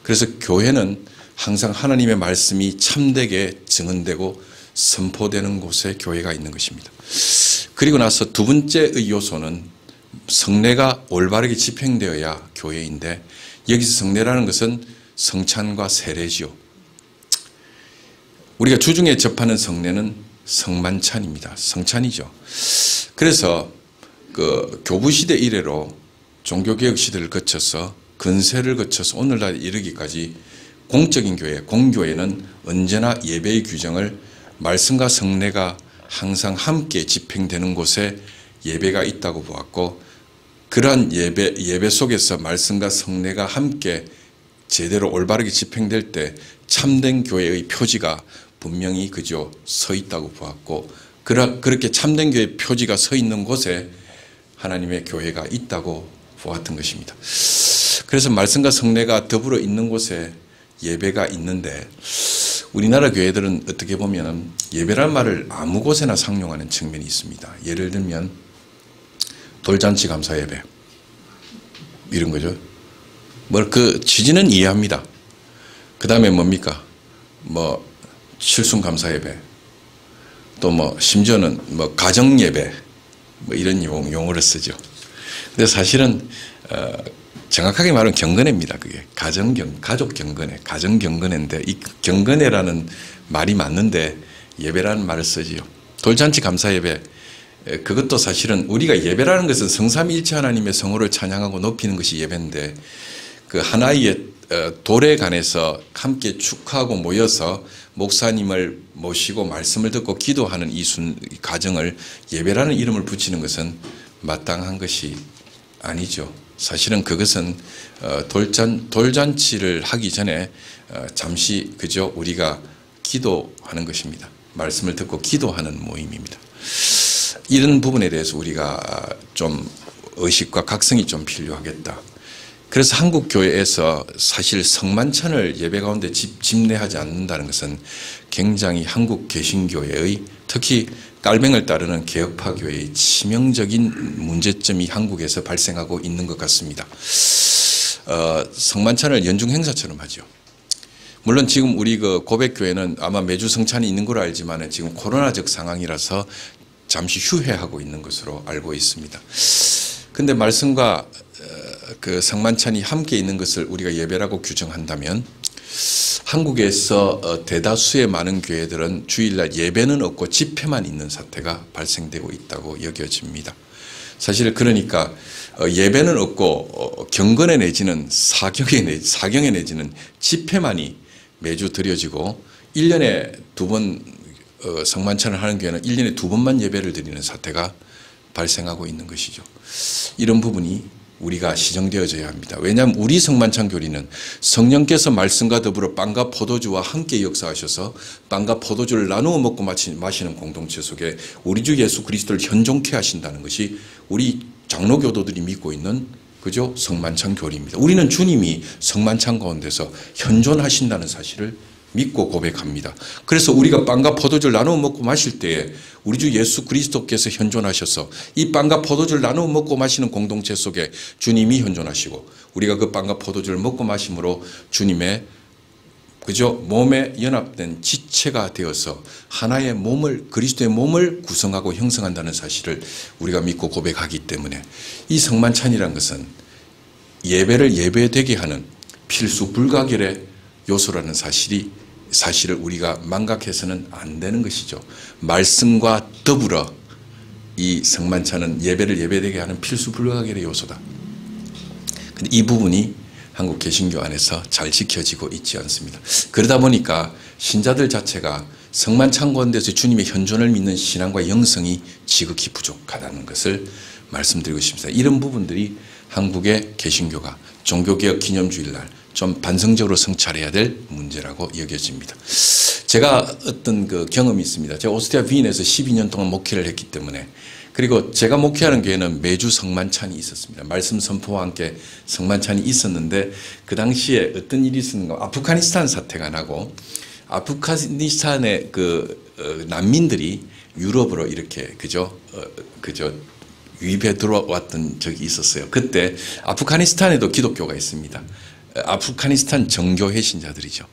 S3: 그래서 교회는 항상 하나님의 말씀이 참되게 증언되고 선포되는 곳에 교회가 있는 것입니다. 그리고 나서 두 번째의 요소는 성례가 올바르게 집행되어야 교회인데, 여기서 성례라는 것은 성찬과 세례지요. 우리가 주중에 접하는 성례는 성만찬입니다. 성찬이죠. 그래서 교부시대 이래로 종교개혁 시대를 거쳐서 근세를 거쳐서 오늘날 이르기까지 공적인 교회, 공교회는 언제나 예배의 규정을 말씀과 성례가 항상 함께 집행되는 곳에 예배가 있다고 보았고, 그러한 예배 속에서 말씀과 성례가 함께 제대로 올바르게 집행될 때 참된 교회의 표지가 분명히 서 있다고 보았고, 그렇게 참된 교회의 표지가 서 있는 곳에 하나님의 교회가 있다고 보았던 것입니다. 그래서 말씀과 성례가 더불어 있는 곳에 예배가 있는데, 우리나라 교회들은 어떻게 보면 예배란 말을 아무 곳에나 상용하는 측면이 있습니다. 예를 들면 돌잔치 감사 예배 이런 거죠. 그 취지는 이해합니다. 그 다음에 뭡니까? 칠순 감사 예배, 또 심지어는 가정 예배 이런 용어를 쓰죠. 근데 사실은 정확하게 말하면 경건회입니다. 그게 가족 경건회, 가정 경건회인데, 이 경건회라는 말이 맞는데 예배라는 말을 쓰지요. 돌잔치 감사 예배, 그것도 사실은 우리가 예배라는 것은 성삼위일체 하나님의 성호를 찬양하고 높이는 것이 예배인데, 그 하나의 돌에 관해서 함께 축하하고 모여서 목사님을 모시고 말씀을 듣고 기도하는 이 과정을 예배라는 이름을 붙이는 것은 마땅한 것이 아니죠. 사실은 그것은 돌잔치를 하기 전에 잠시 우리가 기도하는 것입니다. 말씀을 듣고 기도하는 모임입니다. 이런 부분에 대해서 우리가 좀 의식과 각성이 좀 필요하겠다. 그래서 한국 교회에서 사실 성만찬을 예배 가운데 집례하지 않는다는 것은 굉장히 한국 개신교회의 특히 깔뱅을 따르는 개혁파 교회의 치명적인 문제점이 한국에서 발생하고 있는 것 같습니다. 성만찬을 연중 행사처럼 하죠. 물론 지금 우리 그 고백교회는 아마 매주 성찬이 있는 걸로 알지만 지금 코로나적 상황이라서 잠시 휴회하고 있는 것으로 알고 있습니다. 근데 말씀과 그 성만찬이 함께 있는 것을 우리가 예배라고 규정한다면 한국에서 대다수의 많은 교회들은 주일날 예배는 없고 집회만 있는 사태가 발생되고 있다고 여겨집니다. 사실 그러니까 예배는 없고 경건에 내지는 사경에 내지는 집회만이 매주 드려지고 1년에 2번 성만찬을 하는 교회는 1년에 2번만 예배를 드리는 사태가 발생하고 있는 것이죠. 이런 부분이 우리가 시정되어져야 합니다. 왜냐하면 우리 성만찬 교리는 성령께서 말씀과 더불어 빵과 포도주와 함께 역사하셔서 빵과 포도주를 나누어 먹고 마시는 공동체 속에 우리 주 예수 그리스도를 현존케 하신다는 것이 우리 장로교도들이 믿고 있는 그죠? 성만찬 교리입니다. 우리는 주님이 성만찬 가운데서 현존하신다는 사실을 믿고 고백합니다. 그래서 우리가 빵과 포도주를 나누어 먹고 마실 때에 우리 주 예수 그리스도께서 현존하셔서 이 빵과 포도주를 나누어 먹고 마시는 공동체 속에 주님이 현존하시고 우리가 그 빵과 포도주를 먹고 마심으로 주님의 그죠? 몸에 연합된 지체가 되어서 하나의 몸을 그리스도의 몸을 구성하고 형성한다는 사실을 우리가 믿고 고백하기 때문에 이 성만찬이라는 것은 예배를 예배되게 하는 필수 불가결의 요소라는 사실을 우리가 망각해서는 안 되는 것이죠. 말씀과 더불어 이 성만찬은 예배를 예배되게 하는 필수 불가결의 요소다. 근데 이 부분이 한국 개신교 안에서 잘 지켜지고 있지 않습니다. 그러다 보니까 신자들 자체가 성만찬 가운데서 주님의 현존을 믿는 신앙과 영성이 지극히 부족하다는 것을 말씀드리고 싶습니다. 이런 부분들이 한국의 개신교가 종교개혁 기념주일날 좀 반성적으로 성찰해야 될 문제라고 여겨집니다. 제가 어떤 그 경험이 있습니다. 제가 오스트리아 위엔에서 12년 동안 목회를 했기 때문에 그리고 제가 목회하는 교회는 매주 성만찬이 있었습니다. 말씀 선포와 함께 성만찬이 있었는데 그 당시에 어떤 일이 있었는가 아프가니스탄 사태가 나고 아프가니스탄의 그 난민들이 유럽으로 이렇게 그저 유입해 들어왔던 적이 있었어요. 그때 아프가니스탄에도 기독교가 있습니다. 아프가니스탄 정교회 신자들이죠.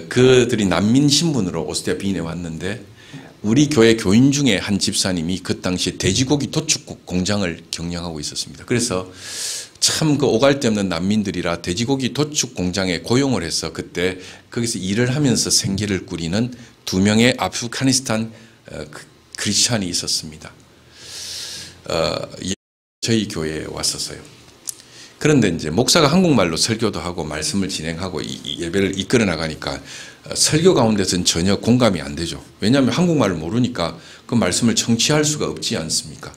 S3: 그들이 난민 신분으로 오스트리아 비엔에 왔는데 우리 교회 교인 중에 한 집사님이 그 당시에 돼지고기 도축 공장을 경영하고 있었습니다. 그래서 참 그 오갈 데 없는 난민들이라 돼지고기 도축 공장에 고용을 해서 그때 거기서 일을 하면서 생계를 꾸리는 2명의 아프가니스탄 크리스찬이 있었습니다. 저희 교회에 왔었어요. 그런데 이제 목사가 한국말로 설교도 하고 말씀을 진행하고 예배를 이끌어 나가니까 설교 가운데서는 전혀 공감이 안 되죠. 왜냐하면 한국말을 모르니까 그 말씀을 청취할 수가 없지 않습니까?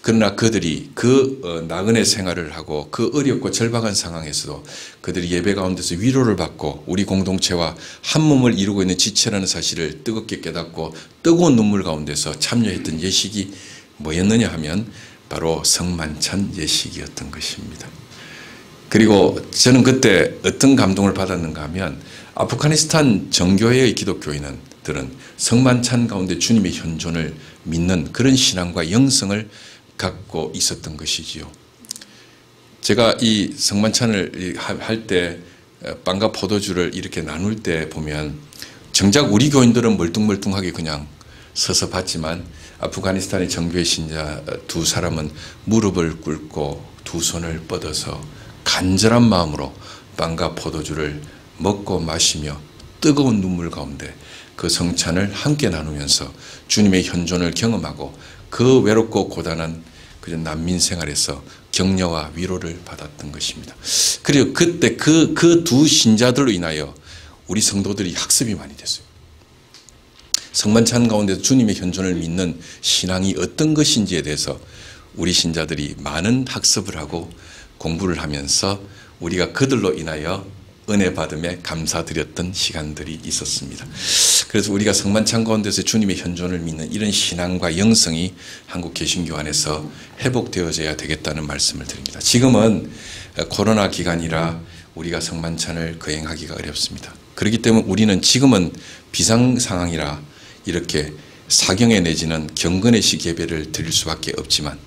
S3: 그러나 그들이 그 나그네 생활을 하고 그 어렵고 절박한 상황에서도 그들이 예배 가운데서 위로를 받고 우리 공동체와 한 몸을 이루고 있는 지체라는 사실을 뜨겁게 깨닫고 뜨거운 눈물 가운데서 참여했던 예식이 뭐였느냐 하면 바로 성만찬 예식이었던 것입니다. 그리고 저는 그때 어떤 감동을 받았는가 하면 아프가니스탄 정교회의 기독교인들은 성만찬 가운데 주님의 현존을 믿는 그런 신앙과 영성을 갖고 있었던 것이지요. 제가 이 성만찬을 할 때 빵과 포도주를 이렇게 나눌 때 보면 정작 우리 교인들은 멀뚱멀뚱하게 그냥 서서 봤지만 아프가니스탄의 정교회 신자 2사람은 무릎을 꿇고 2손을 뻗어서 간절한 마음으로 빵과 포도주를 먹고 마시며 뜨거운 눈물 가운데 그 성찬을 함께 나누면서 주님의 현존을 경험하고 그 외롭고 고단한 그 난민 생활에서 격려와 위로를 받았던 것입니다. 그리고 그때 그 2 신자들로 인하여 우리 성도들이 학습이 많이 됐어요. 성만찬 가운데서 주님의 현존을 믿는 신앙이 어떤 것인지에 대해서 우리 신자들이 많은 학습을 하고 공부를 하면서 우리가 그들로 인하여 은혜 받음에 감사드렸던 시간들이 있었습니다. 그래서 우리가 성만찬 가운데서 주님의 현존을 믿는 이런 신앙과 영성이 한국 개신교 안에서 회복되어져야 되겠다는 말씀을 드립니다. 지금은 코로나 기간이라 우리가 성만찬을 거행하기가 어렵습니다. 그렇기 때문에 우리는 지금은 비상 상황이라 이렇게 사경에 내지는 경건의식 예배를 드릴 수밖에 없지만,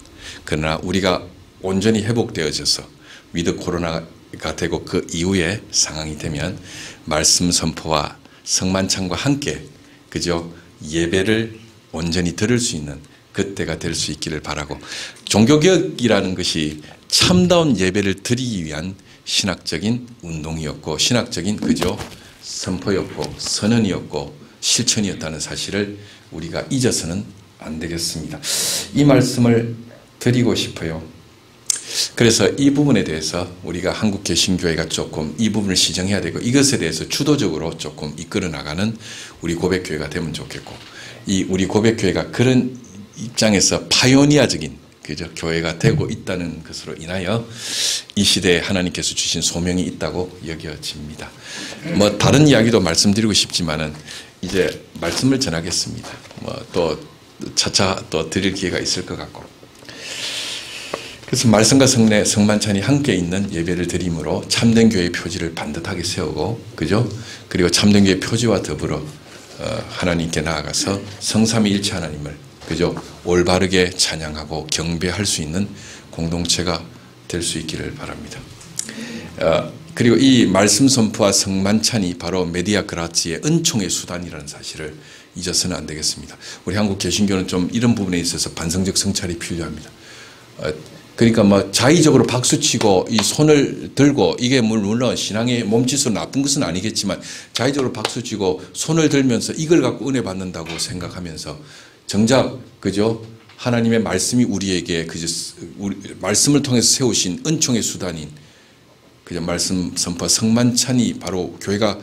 S3: 그러나 우리가 온전히 회복되어져서 위드 코로나가 되고 그 이후의 상황이 되면 말씀 선포와 성만찬과 함께 그저 예배를 온전히 들을 수 있는 그때가 될 수 있기를 바라고, 종교개혁이라는 것이 참다운 예배를 드리기 위한 신학적인 운동이었고 신학적인 그저 선포였고 선언이었고 실천이었다는 사실을 우리가 잊어서는 안 되겠습니다. 이 말씀을 드리고 싶어요. 그래서 이 부분에 대해서 우리가 한국 개신교회가 조금 이 부분을 시정해야 되고, 이것에 대해서 주도적으로 조금 이끌어 나가는 우리 고백교회가 되면 좋겠고, 이 우리 고백교회가 그런 입장에서 파이오니아적인 그죠 교회가 되고 있다는 것으로 인하여 이 시대에 하나님께서 주신 소명이 있다고 여겨집니다. 뭐 다른 이야기도 말씀드리고 싶지만은 이제 말씀을 전하겠습니다. 뭐 또 차차 또 드릴 기회가 있을 것 같고, 그래서 말씀과 성례, 성만찬이 함께 있는 예배를 드림으로 참된 교회의 표지를 반듯하게 세우고, 그죠? 그리고 참된 교회의 표지와 더불어 하나님께 나아가서 성삼위일체 하나님을 그죠? 올바르게 찬양하고 경배할 수 있는 공동체가 될 수 있기를 바랍니다. 그리고 이 말씀 선포와 성만찬이 바로 메디아 그라치의 은총의 수단이라는 사실을 잊어서는 안 되겠습니다. 우리 한국 개신교는 좀 이런 부분에 있어서 반성적 성찰이 필요합니다. 그러니까 뭐 자의적으로 박수치고 이 손을 들고, 이게 물론 신앙의 몸짓으로 나쁜 것은 아니겠지만 자의적으로 박수치고 손을 들면서 이걸 갖고 은혜 받는다고 생각하면서 정작 그죠 하나님의 말씀이 우리에게 그저 말씀을 통해서 세우신 은총의 수단인 그저 말씀 선포 성만찬이 바로 교회가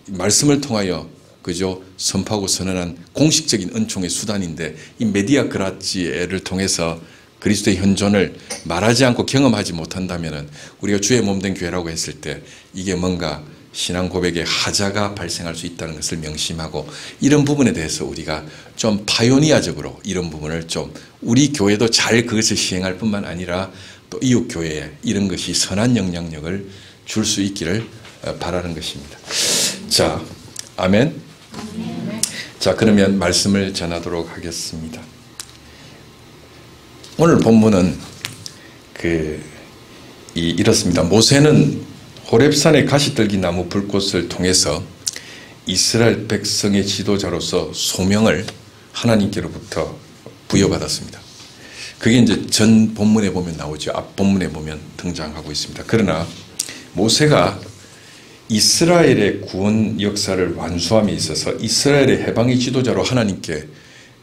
S3: 말씀을 통하여 그죠 선포하고 선언한 공식적인 은총의 수단인데, 이 메디아 그라치에를 통해서 그리스도의 현존을 말하지 않고 경험하지 못한다면 우리가 주의 몸된 교회라고 했을 때 이게 뭔가 신앙 고백의 하자가 발생할 수 있다는 것을 명심하고, 이런 부분에 대해서 우리가 좀 파이오니아적으로 이런 부분을 좀 우리 교회도 잘 그것을 시행할 뿐만 아니라 또 이웃 교회에 이런 것이 선한 영향력을 줄 수 있기를 바라는 것입니다. 자, 아멘. 자, 그러면 말씀을 전하도록 하겠습니다. 오늘 본문은 이렇습니다. 모세는 호렙산의 가시떨기 나무 불꽃을 통해서 이스라엘 백성의 지도자로서 소명을 하나님께로부터 부여받았습니다. 그게 이제 전 본문에 보면 나오죠. 앞 본문에 보면 등장하고 있습니다. 그러나 모세가 이스라엘의 구원 역사를 완수함에 있어서 이스라엘의 해방의 지도자로 하나님께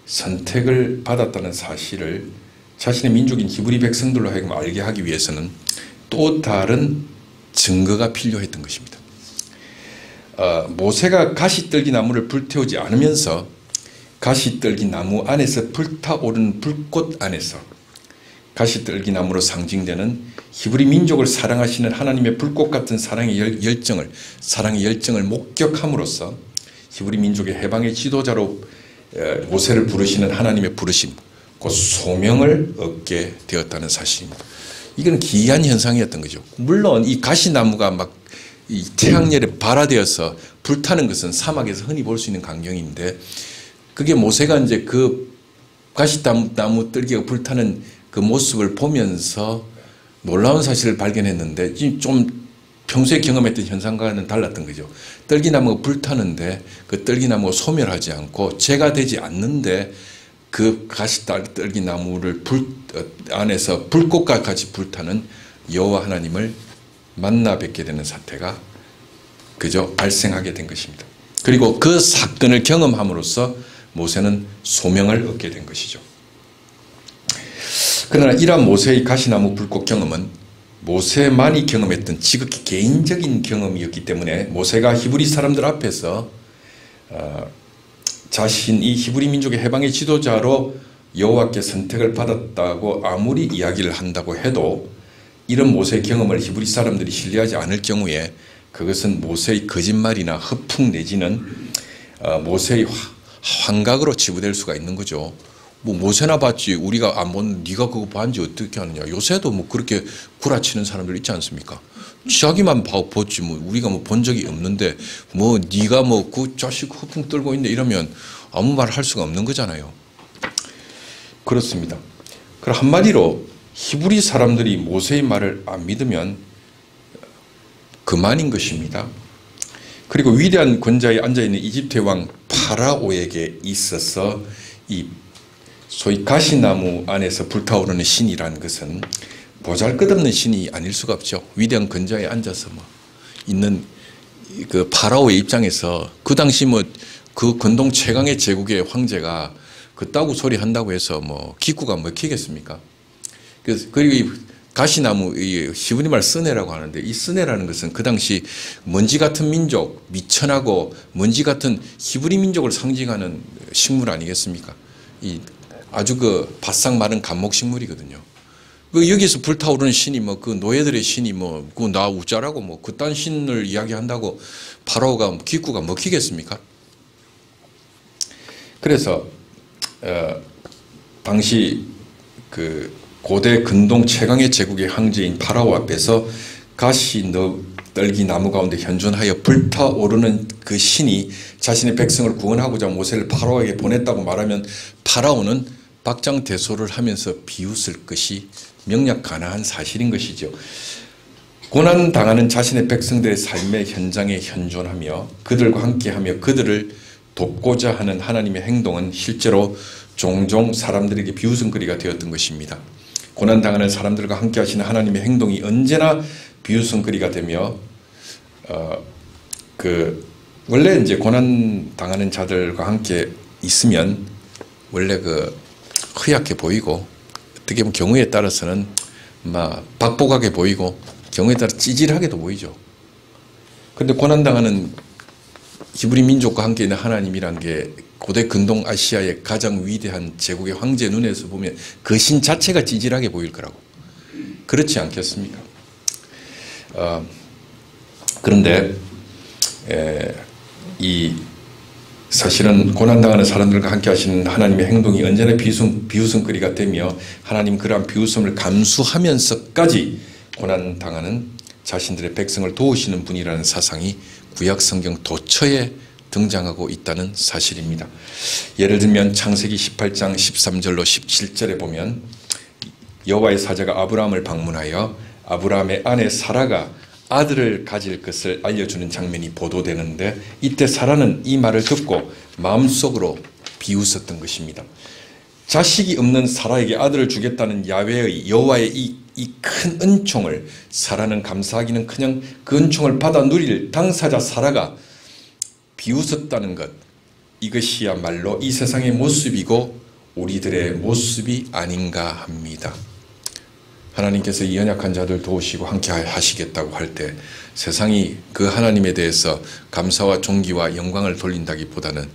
S3: 선택을 받았다는 사실을 자신의 민족인 히브리 백성들로 하여금 알게 하기 위해서는 또 다른 증거가 필요했던 것입니다. 모세가 가시떨기 나무를 불태우지 않으면서 가시떨기 나무 안에서 불타오르는 불꽃 안에서 가시떨기 나무로 상징되는 히브리 민족을 사랑하시는 하나님의 불꽃 같은 사랑의 열정을 목격함으로써 히브리 민족의 해방의 지도자로 모세를 부르시는 하나님의 부르심, 그 소명을 얻게 되었다는 사실입니다. 이건 기이한 현상이었던 거죠. 물론 이 가시나무가 막 이 태양열에 발화되어서 불타는 것은 사막에서 흔히 볼 수 있는 광경인데, 그게 모세가 이제 그 가시나무 뜰기가 불타는 그 모습을 보면서 놀라운 사실을 발견했는데, 좀 평소에 경험했던 현상과는 달랐던 거죠. 떨기나무가 불타는데 그 떨기나무가 소멸하지 않고 재가 되지 않는데 그 가시떨기나무를 안에서 불꽃과 같이 불타는 여호와 하나님을 만나 뵙게 되는 사태가 그저 발생하게 된 것입니다. 그리고 그 사건을 경험함으로써 모세는 소명을 얻게 된 것이죠. 그러나 이러한 모세의 가시나무 불꽃 경험은 모세만이 경험했던 지극히 개인적인 경험이었기 때문에 모세가 히브리 사람들 앞에서 자신이 히브리 민족의 해방의 지도자로 여호와께 선택을 받았다고 아무리 이야기를 한다고 해도 이런 모세의 경험을 히브리 사람들이 신뢰하지 않을 경우에 그것은 모세의 거짓말이나 허풍 내지는 모세의 환각으로 치부될 수가 있는 거죠. 뭐 모세나 봤지 우리가 안 본 네가 그거 봤는지 어떻게 하느냐. 요새도 뭐 그렇게 구라치는 사람들 있지 않습니까? 자기만 보지 뭐 우리가 뭐 본 적이 없는데 뭐 네가 뭐 그 자식 허풍 떨고 있네 이러면 아무 말 할 수가 없는 거잖아요. 그렇습니다. 그럼 한마디로 히브리 사람들이 모세의 말을 안 믿으면 그만인 것입니다. 그리고 위대한 권좌에 앉아있는 이집트의 왕 파라오에게 있어서 이 소위 가시나무 안에서 불타오르는 신이라는 것은 보잘것없는 신이 아닐 수가 없죠. 위대한 권좌에 앉아서 뭐 있는 그 파라오의 입장에서 그 당시 뭐 그 근동 최강의 제국의 황제가 그따구 소리 한다고 해서 뭐 기구가 먹히겠습니까? 그리고 이 가시나무, 이 히브리말 스네라고 하는데 이 스네라는 것은 그 당시 먼지 같은 민족, 미천하고 먼지 같은 히브리 민족을 상징하는 식물 아니겠습니까? 이 아주 그 바싹 마른 감목식물이거든요. 그 여기서 불타오르는 신이 뭐 그 노예들의 신이 뭐 그 나 우짜라고 뭐 그딴 신을 이야기한다고 파라오가 기구가 먹히겠습니까? 그래서 당시 그 고대 근동 최강의 제국의 황제인 파라오 앞에서 가시 떨기 나무 가운데 현존하여 불타오르는 그 신이 자신의 백성을 구원하고자 모세를 파라오에게 보냈다고 말하면 파라오는 박장대소를 하면서 비웃을 것이 명약가나한 사실인 것이죠. 고난당하는 자신의 백성들의 삶의 현장에 현존하며 그들과 함께하며 그들을 돕고자 하는 하나님의 행동은 실제로 종종 사람들에게 비웃음거리가 되었던 것입니다. 고난당하는 사람들과 함께 하시는 하나님의 행동이 언제나 비웃음거리가 되며 원래 이제 고난당하는 자들과 함께 있으면 원래 그 허약해 보이고 어떻게 보면 경우에 따라서는 막 박복하게 보이고 경우에 따라 찌질하게도 보이죠. 그런데 고난당하는 히브리 민족과 함께 있는 하나님이란 게 고대 근동 아시아의 가장 위대한 제국의 황제 눈에서 보면 그 신 자체가 찌질하게 보일 거라고. 그렇지 않겠습니까? 그런데 이 사실은 고난당하는 사람들과 함께 하시는 하나님의 행동이 언제나 비웃음거리가 되며 하나님 그러한 비웃음을 감수하면서까지 고난당하는 자신들의 백성을 도우시는 분이라는 사상이 구약성경 도처에 등장하고 있다는 사실입니다. 예를 들면 창세기 18장 13절로 17절에 보면 여호와의 사자가 아브라함을 방문하여 아브라함의 아내 사라가 아들을 가질 것을 알려주는 장면이 보도되는데 이때 사라는 이 말을 듣고 마음속으로 비웃었던 것입니다. 자식이 없는 사라에게 아들을 주겠다는 야훼의 여호와의 이 큰 은총을 사라는 감사하기는커녕 그 은총을 받아 누릴 당사자 사라가 비웃었다는 것, 이것이야말로 이 세상의 모습이고 우리들의 모습이 아닌가 합니다. 하나님께서 이 연약한 자들 도우시고 함께 하시겠다고 할 때 세상이 그 하나님에 대해서 감사와 존귀와 영광을 돌린다기보다는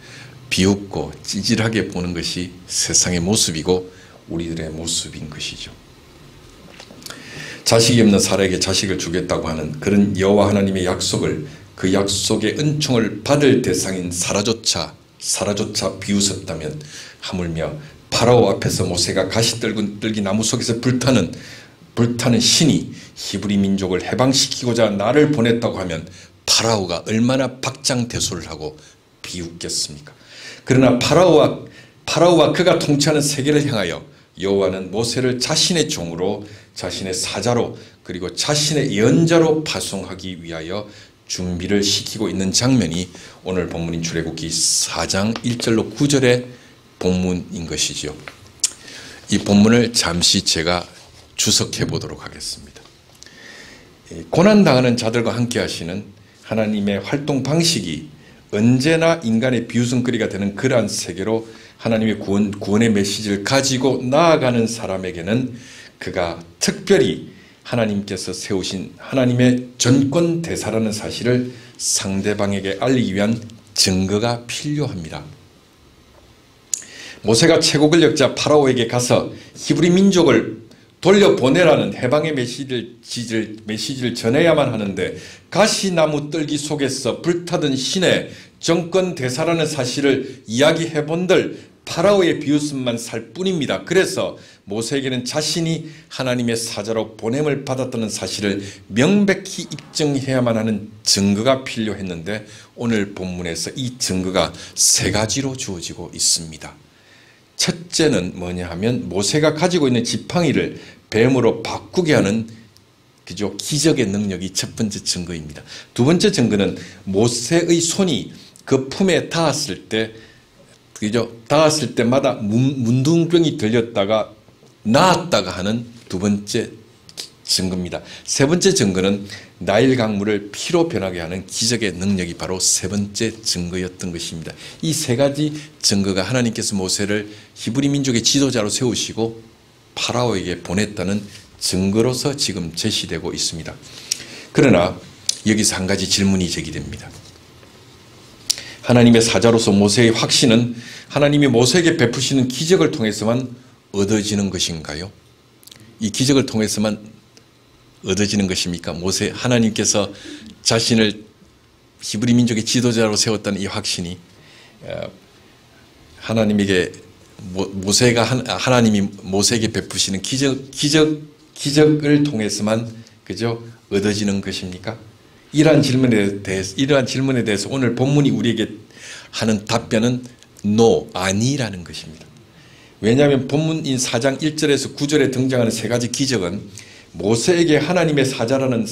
S3: 비웃고 찌질하게 보는 것이 세상의 모습이고 우리들의 모습인 것이죠. 자식이 없는 사라에게 자식을 주겠다고 하는 그런 여호와 하나님의 약속을 그 약속의 은총을 받을 대상인 사라조차 비웃었다면 하물며 파라오 앞에서 모세가 가시떨기 나무 속에서 불타는 신이 히브리 민족을 해방시키고자 나를 보냈다고 하면 파라오가 얼마나 박장대소를 하고 비웃겠습니까? 그러나 파라오와 그가 통치하는 세계를 향하여 여호와는 모세를 자신의 종으로 자신의 사자로 그리고 자신의 예언자로 파송하기 위하여 준비를 시키고 있는 장면이 오늘 본문인 출애굽기 4장 1절로 9절의 본문인 것이지요. 이 본문을 잠시 제가 주석해 보도록 하겠습니다. 고난당하는 자들과 함께 하시는 하나님의 활동 방식이 언제나 인간의 비웃음거리가 되는 그러한 세계로 하나님의 구원의 메시지를 가지고 나아가는 사람에게는 그가 특별히 하나님께서 세우신 하나님의 전권 대사라는 사실을 상대방에게 알리기 위한 증거가 필요합니다. 모세가 최고 권력자 파라오에게 가서 히브리 민족을 돌려보내라는 해방의 메시지를 전해야만 하는데 가시나무 뜰기 속에서 불타던 신의 정권 대사라는 사실을 이야기해본들 파라오의 비웃음만 살 뿐입니다. 그래서 모세에게는 자신이 하나님의 사자로 보냄을 받았다는 사실을 명백히 입증해야만 하는 증거가 필요했는데 오늘 본문에서 이 증거가 세 가지로 주어지고 있습니다. 첫째는 뭐냐 하면 모세가 가지고 있는 지팡이를 뱀으로 바꾸게 하는 그죠? 기적의 능력이 첫 번째 증거입니다. 두 번째 증거는 모세의 손이 그 품에 닿았을 때 그죠? 닿았을 때마다 문둥병이 들렸다가 나았다가 하는 두 번째 증거입니다. 세 번째 증거는 나일 강물을 피로 변하게 하는 기적의 능력이 바로 세 번째 증거였던 것입니다. 이 세 가지 증거가 하나님께서 모세를 히브리 민족의 지도자로 세우시고 파라오에게 보냈다는 증거로서 지금 제시되고 있습니다. 그러나 여기서 한 가지 질문이 제기됩니다. 하나님의 사자로서 모세의 확신은 하나님이 모세에게 베푸시는 기적을 통해서만 얻어지는 것인가요? 이 기적을 통해서만 얻어지는 것입니까? 하나님께서 자신을 히브리 민족의 지도자로 세웠다는 이 확신이 하나님에게 하나님이 모세에게 베푸시는 기적을 통해서만 그죠? 얻어지는 것입니까? 이러한 질문에 대해서 오늘 본문이 우리에게 하는 답변은 no, 아니라는 것입니다. 왜냐하면 본문인 4장 1절에서 9절에 등장하는 세 가지 기적은 모세에게 하나님의 사자라는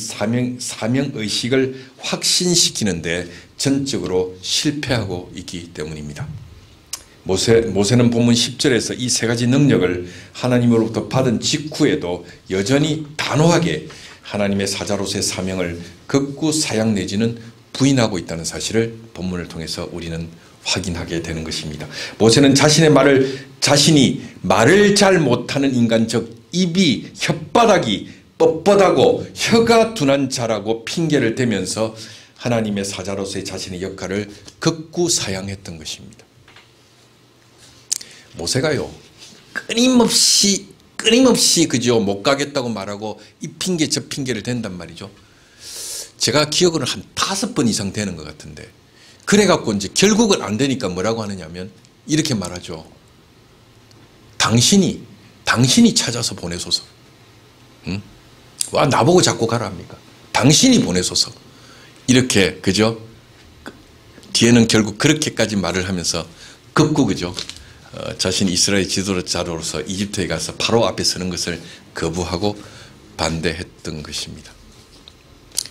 S3: 사명의식을 확신시키는데 전적으로 실패하고 있기 때문입니다. 모세는 본문 10절에서 이 세 가지 능력을 하나님으로부터 받은 직후에도 여전히 단호하게 하나님의 사자로서의 사명을 극구 사양 내지는 부인하고 있다는 사실을 본문을 통해서 우리는 확인하게 되는 것입니다. 모세는 자신이 말을 잘 못하는 인간, 즉 입이 혓바닥이 뻣뻣하고 혀가 둔한 자라고 핑계를 대면서 하나님의 사자로서의 자신의 역할을 극구 사양했던 것입니다. 모세가요 끊임없이 그죠 못 가겠다고 말하고 이 핑계 저 핑계를 댄단 말이죠. 제가 기억으로는 한 5번 이상 되는 것 같은데 그래갖고 이제 결국은 안 되니까 뭐라고 하느냐면 이렇게 말하죠. 당신이 찾아서 보내소서. 응? 와 나보고 자꾸 가라 합니까? 당신이 보내소서. 이렇게 그죠? 뒤에는 결국 그렇게까지 말을 하면서 극구 그죠? 자신이 이스라엘 지도자로서 이집트에 가서 바로 앞에 서는 것을 거부하고 반대했던 것입니다.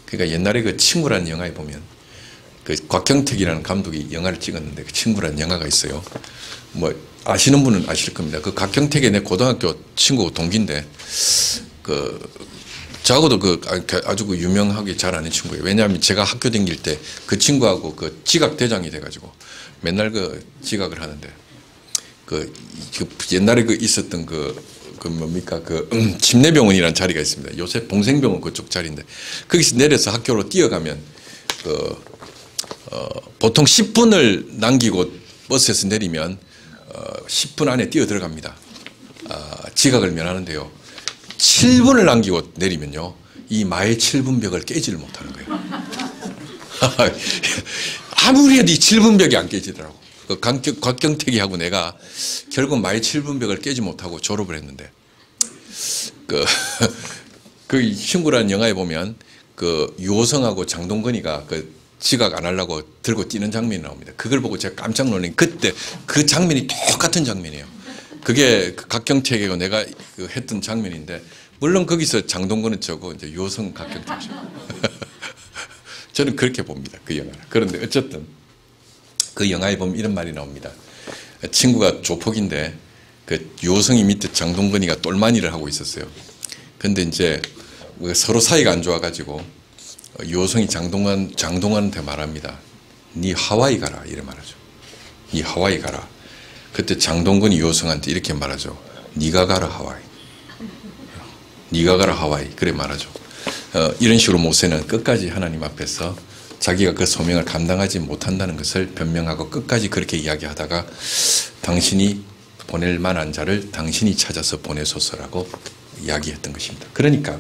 S3: 그러니까 옛날에 그 친구라는 영화에 보면 그 곽경택이라는 감독이 영화를 찍었는데 그 친구라는 영화가 있어요. 뭐 아시는 분은 아실 겁니다. 그 곽경택의 내 고등학교 친구 동기인데 저하고도 아주 유명하게 잘 아는 친구예요. 왜냐하면 제가 학교 다닐 때 그 친구하고 그 지각 대장이 돼가지고 맨날 그 지각을 하는데 옛날에 있었던 뭡니까 침례병원이라는 자리가 있습니다. 요새 봉생병원 그쪽 자리인데 거기서 내려서 학교로 뛰어가면 보통 10분을 남기고 버스에서 내리면 10분 안에 뛰어 들어갑니다. 지각을 면하는데요. 7분을 남기고 내리면요. 이 마의 7분 벽을 깨지를 못하는 거예요. 아무리 해도 이 7분 벽이 안 깨지더라고. 곽경택이하고 내가 결국 마의 7분 벽을 깨지 못하고 졸업을 했는데 그 친구라는 영화에 보면 유호성하고 장동건이가 지각 안 하려고 들고 뛰는 장면이 나옵니다. 그걸 보고 제가 깜짝 놀란 그때 그 장면이 똑같은 장면이에요. 그게 곽경택이고 내가 했던 장면인데 물론 거기서 장동건은 저고 이제 유호성 곽경택이죠. 저는 그렇게 봅니다. 그 영화를. 그런데 어쨌든 그 영화에 보면 이런 말이 나옵니다. 친구가 조폭인데 유호성이 밑에 장동건이가 똘마니를 하고 있었어요. 근데 이제 서로 사이가 안 좋아가지고 유호성이 장동건한테 말합니다. 니 하와이 가라 이래 말하죠. 니 하와이 가라. 그때 장동건이 유호성한테 이렇게 말하죠. 니가 가라 하와이. 니가 가라 하와이 그래 말하죠. 이런 식으로 모세는 끝까지 하나님 앞에서 자기가 그 소명을 감당하지 못한다는 것을 변명하고 끝까지 그렇게 이야기하다가 당신이 보낼 만한 자를 당신이 찾아서 보내소서라고 이야기했던 것입니다. 그러니까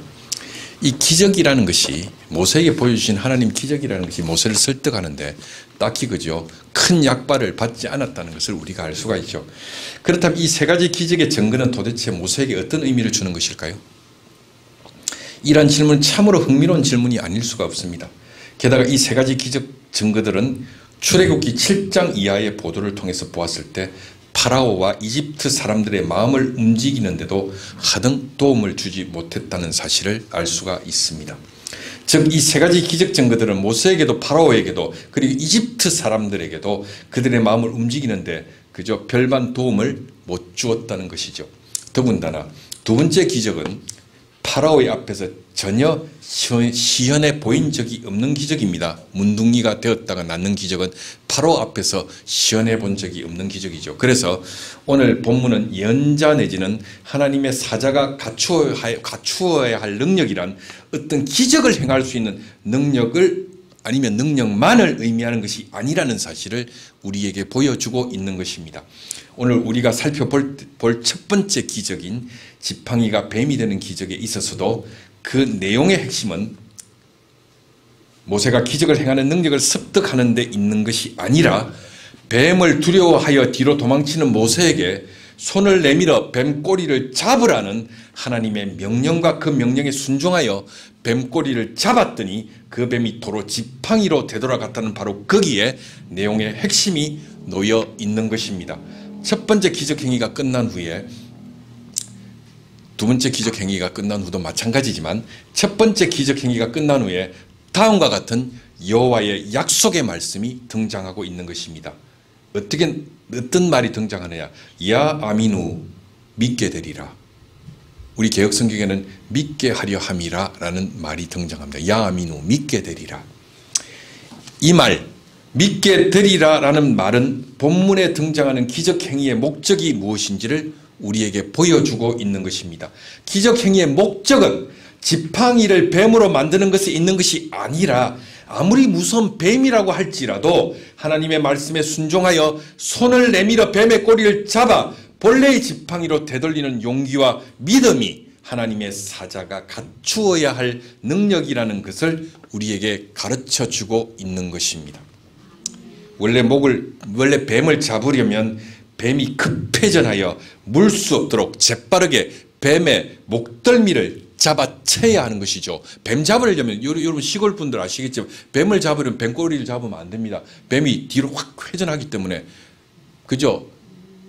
S3: 이 기적이라는 것이, 모세에게 보여주신 하나님 기적이라는 것이 모세를 설득하는데 딱히 그죠 큰 약발을 받지 않았다는 것을 우리가 알 수가 있죠. 그렇다면 이 세 가지 기적의 증거는 도대체 모세에게 어떤 의미를 주는 것일까요? 이러한 질문은 참으로 흥미로운 질문이 아닐 수가 없습니다. 게다가 이 세 가지 기적 증거들은 출애굽기 7장 이하의 보도를 통해서 보았을 때 파라오와 이집트 사람들의 마음을 움직이는데도 하등 도움을 주지 못했다는 사실을 알 수가 있습니다. 즉, 이 세 가지 기적 증거들은 모세에게도 파라오에게도 그리고 이집트 사람들에게도 그들의 마음을 움직이는데 그저 별반 도움을 못 주었다는 것이죠. 더군다나 두 번째 기적은 파라오의 앞에서 전혀 시현해 보인 적이 없는 기적입니다. 문둥이가 되었다가 낳는 기적은 파라오 앞에서 시현해 본 적이 없는 기적이죠. 그래서 오늘 본문은 예언자 내지는 하나님의 사자가 갖추어야 할 능력이란 어떤 기적을 행할 수 있는 능력을 아니면 능력만을 의미하는 것이 아니라는 사실을 우리에게 보여주고 있는 것입니다. 오늘 우리가 살펴볼 첫 번째 기적인 지팡이가 뱀이 되는 기적에 있어서도 그 내용의 핵심은 모세가 기적을 행하는 능력을 습득하는 데 있는 것이 아니라 뱀을 두려워하여 뒤로 도망치는 모세에게 손을 내밀어 뱀 꼬리를 잡으라는 하나님의 명령과 그 명령에 순종하여 뱀 꼬리를 잡았더니 그 뱀이 도로 지팡이로 되돌아갔다는 바로 거기에 내용의 핵심이 놓여 있는 것입니다. 첫 번째 기적 행위가 끝난 후에 두 번째 기적 행위가 끝난 후도 마찬가지지만 첫 번째 기적 행위가 끝난 후에 다음과 같은 여호와의 약속의 말씀이 등장하고 있는 것입니다. 어떤 말이 등장하느냐? 야 아미누 믿게 되리라. 우리 개혁성경에는 믿게 하려 함이라 라는 말이 등장합니다. 야 아미누 믿게 되리라. 이 말 믿게 되리라 라는 말은 본문에 등장하는 기적행위의 목적이 무엇인지를 우리에게 보여주고 있는 것입니다. 기적행위의 목적은 지팡이를 뱀으로 만드는 것에 있는 것이 아니라 아무리 무서운 뱀이라고 할지라도 하나님의 말씀에 순종하여 손을 내밀어 뱀의 꼬리를 잡아 본래의 지팡이로 되돌리는 용기와 믿음이 하나님의 사자가 갖추어야 할 능력이라는 것을 우리에게 가르쳐주고 있는 것입니다. 원래 뱀을 잡으려면 뱀이 급회전하여 물 수 없도록 재빠르게 뱀의 목덜미를 잡아채야 하는 것이죠. 뱀 잡으려면 여러분 시골 분들 아시겠지만 뱀을 잡으려면 뱀꼬리를 잡으면 안 됩니다. 뱀이 뒤로 확 회전하기 때문에 그죠?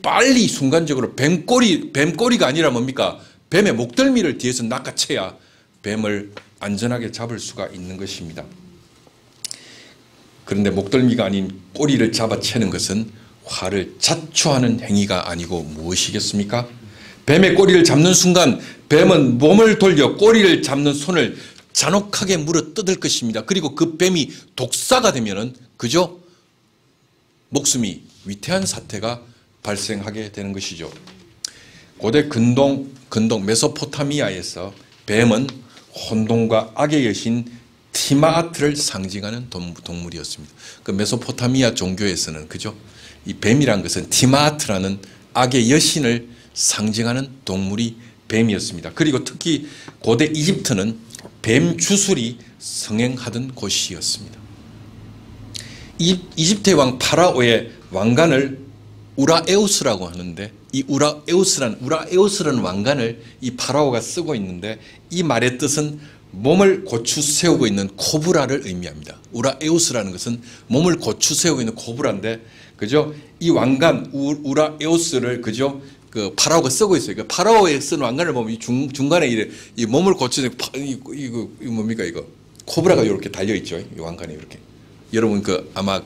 S3: 빨리 순간적으로 뱀꼬리가 아니라 뭡니까? 뱀의 목덜미를 뒤에서 낚아채야 뱀을 안전하게 잡을 수가 있는 것입니다. 그런데 목덜미가 아닌 꼬리를 잡아채는 것은 화를 자초하는 행위가 아니고 무엇이겠습니까? 뱀의 꼬리를 잡는 순간 뱀은 몸을 돌려 꼬리를 잡는 손을 잔혹하게 물어뜯을 것입니다. 그리고 그 뱀이 독사가 되면은 그죠? 목숨이 위태한 사태가 발생하게 되는 것이죠. 고대 근동 메소포타미아에서 뱀은 혼돈과 악의 여신 티마아트를 상징하는 동물이었습니다. 그 메소포타미아 종교에서는 그죠? 이 뱀이란 것은 티마아트라는 악의 여신을 상징하는 동물이 뱀이었습니다. 그리고 특히 고대 이집트는 뱀 주술이 성행하던 곳이었습니다. 이집트의 왕 파라오의 왕관을 우라에우스라고 하는데 이 우라에우스라는 왕관을 이 파라오가 쓰고 있는데 이 말의 뜻은 몸을 고추 세우고 있는 코브라를 의미합니다. 우라에우스라는 것은 몸을 고추 세우고 있는 코브라인데 그죠? 이 왕관 우라에우스를 그죠? 그 파라오가 쓰고 있어요. 그 파라오에 쓴 왕관을 보면 중간에 이 몸을 고추 이거 뭡니까 이거 코브라가 이렇게 달려 있죠. 이 왕관에 이렇게. 여러분 아마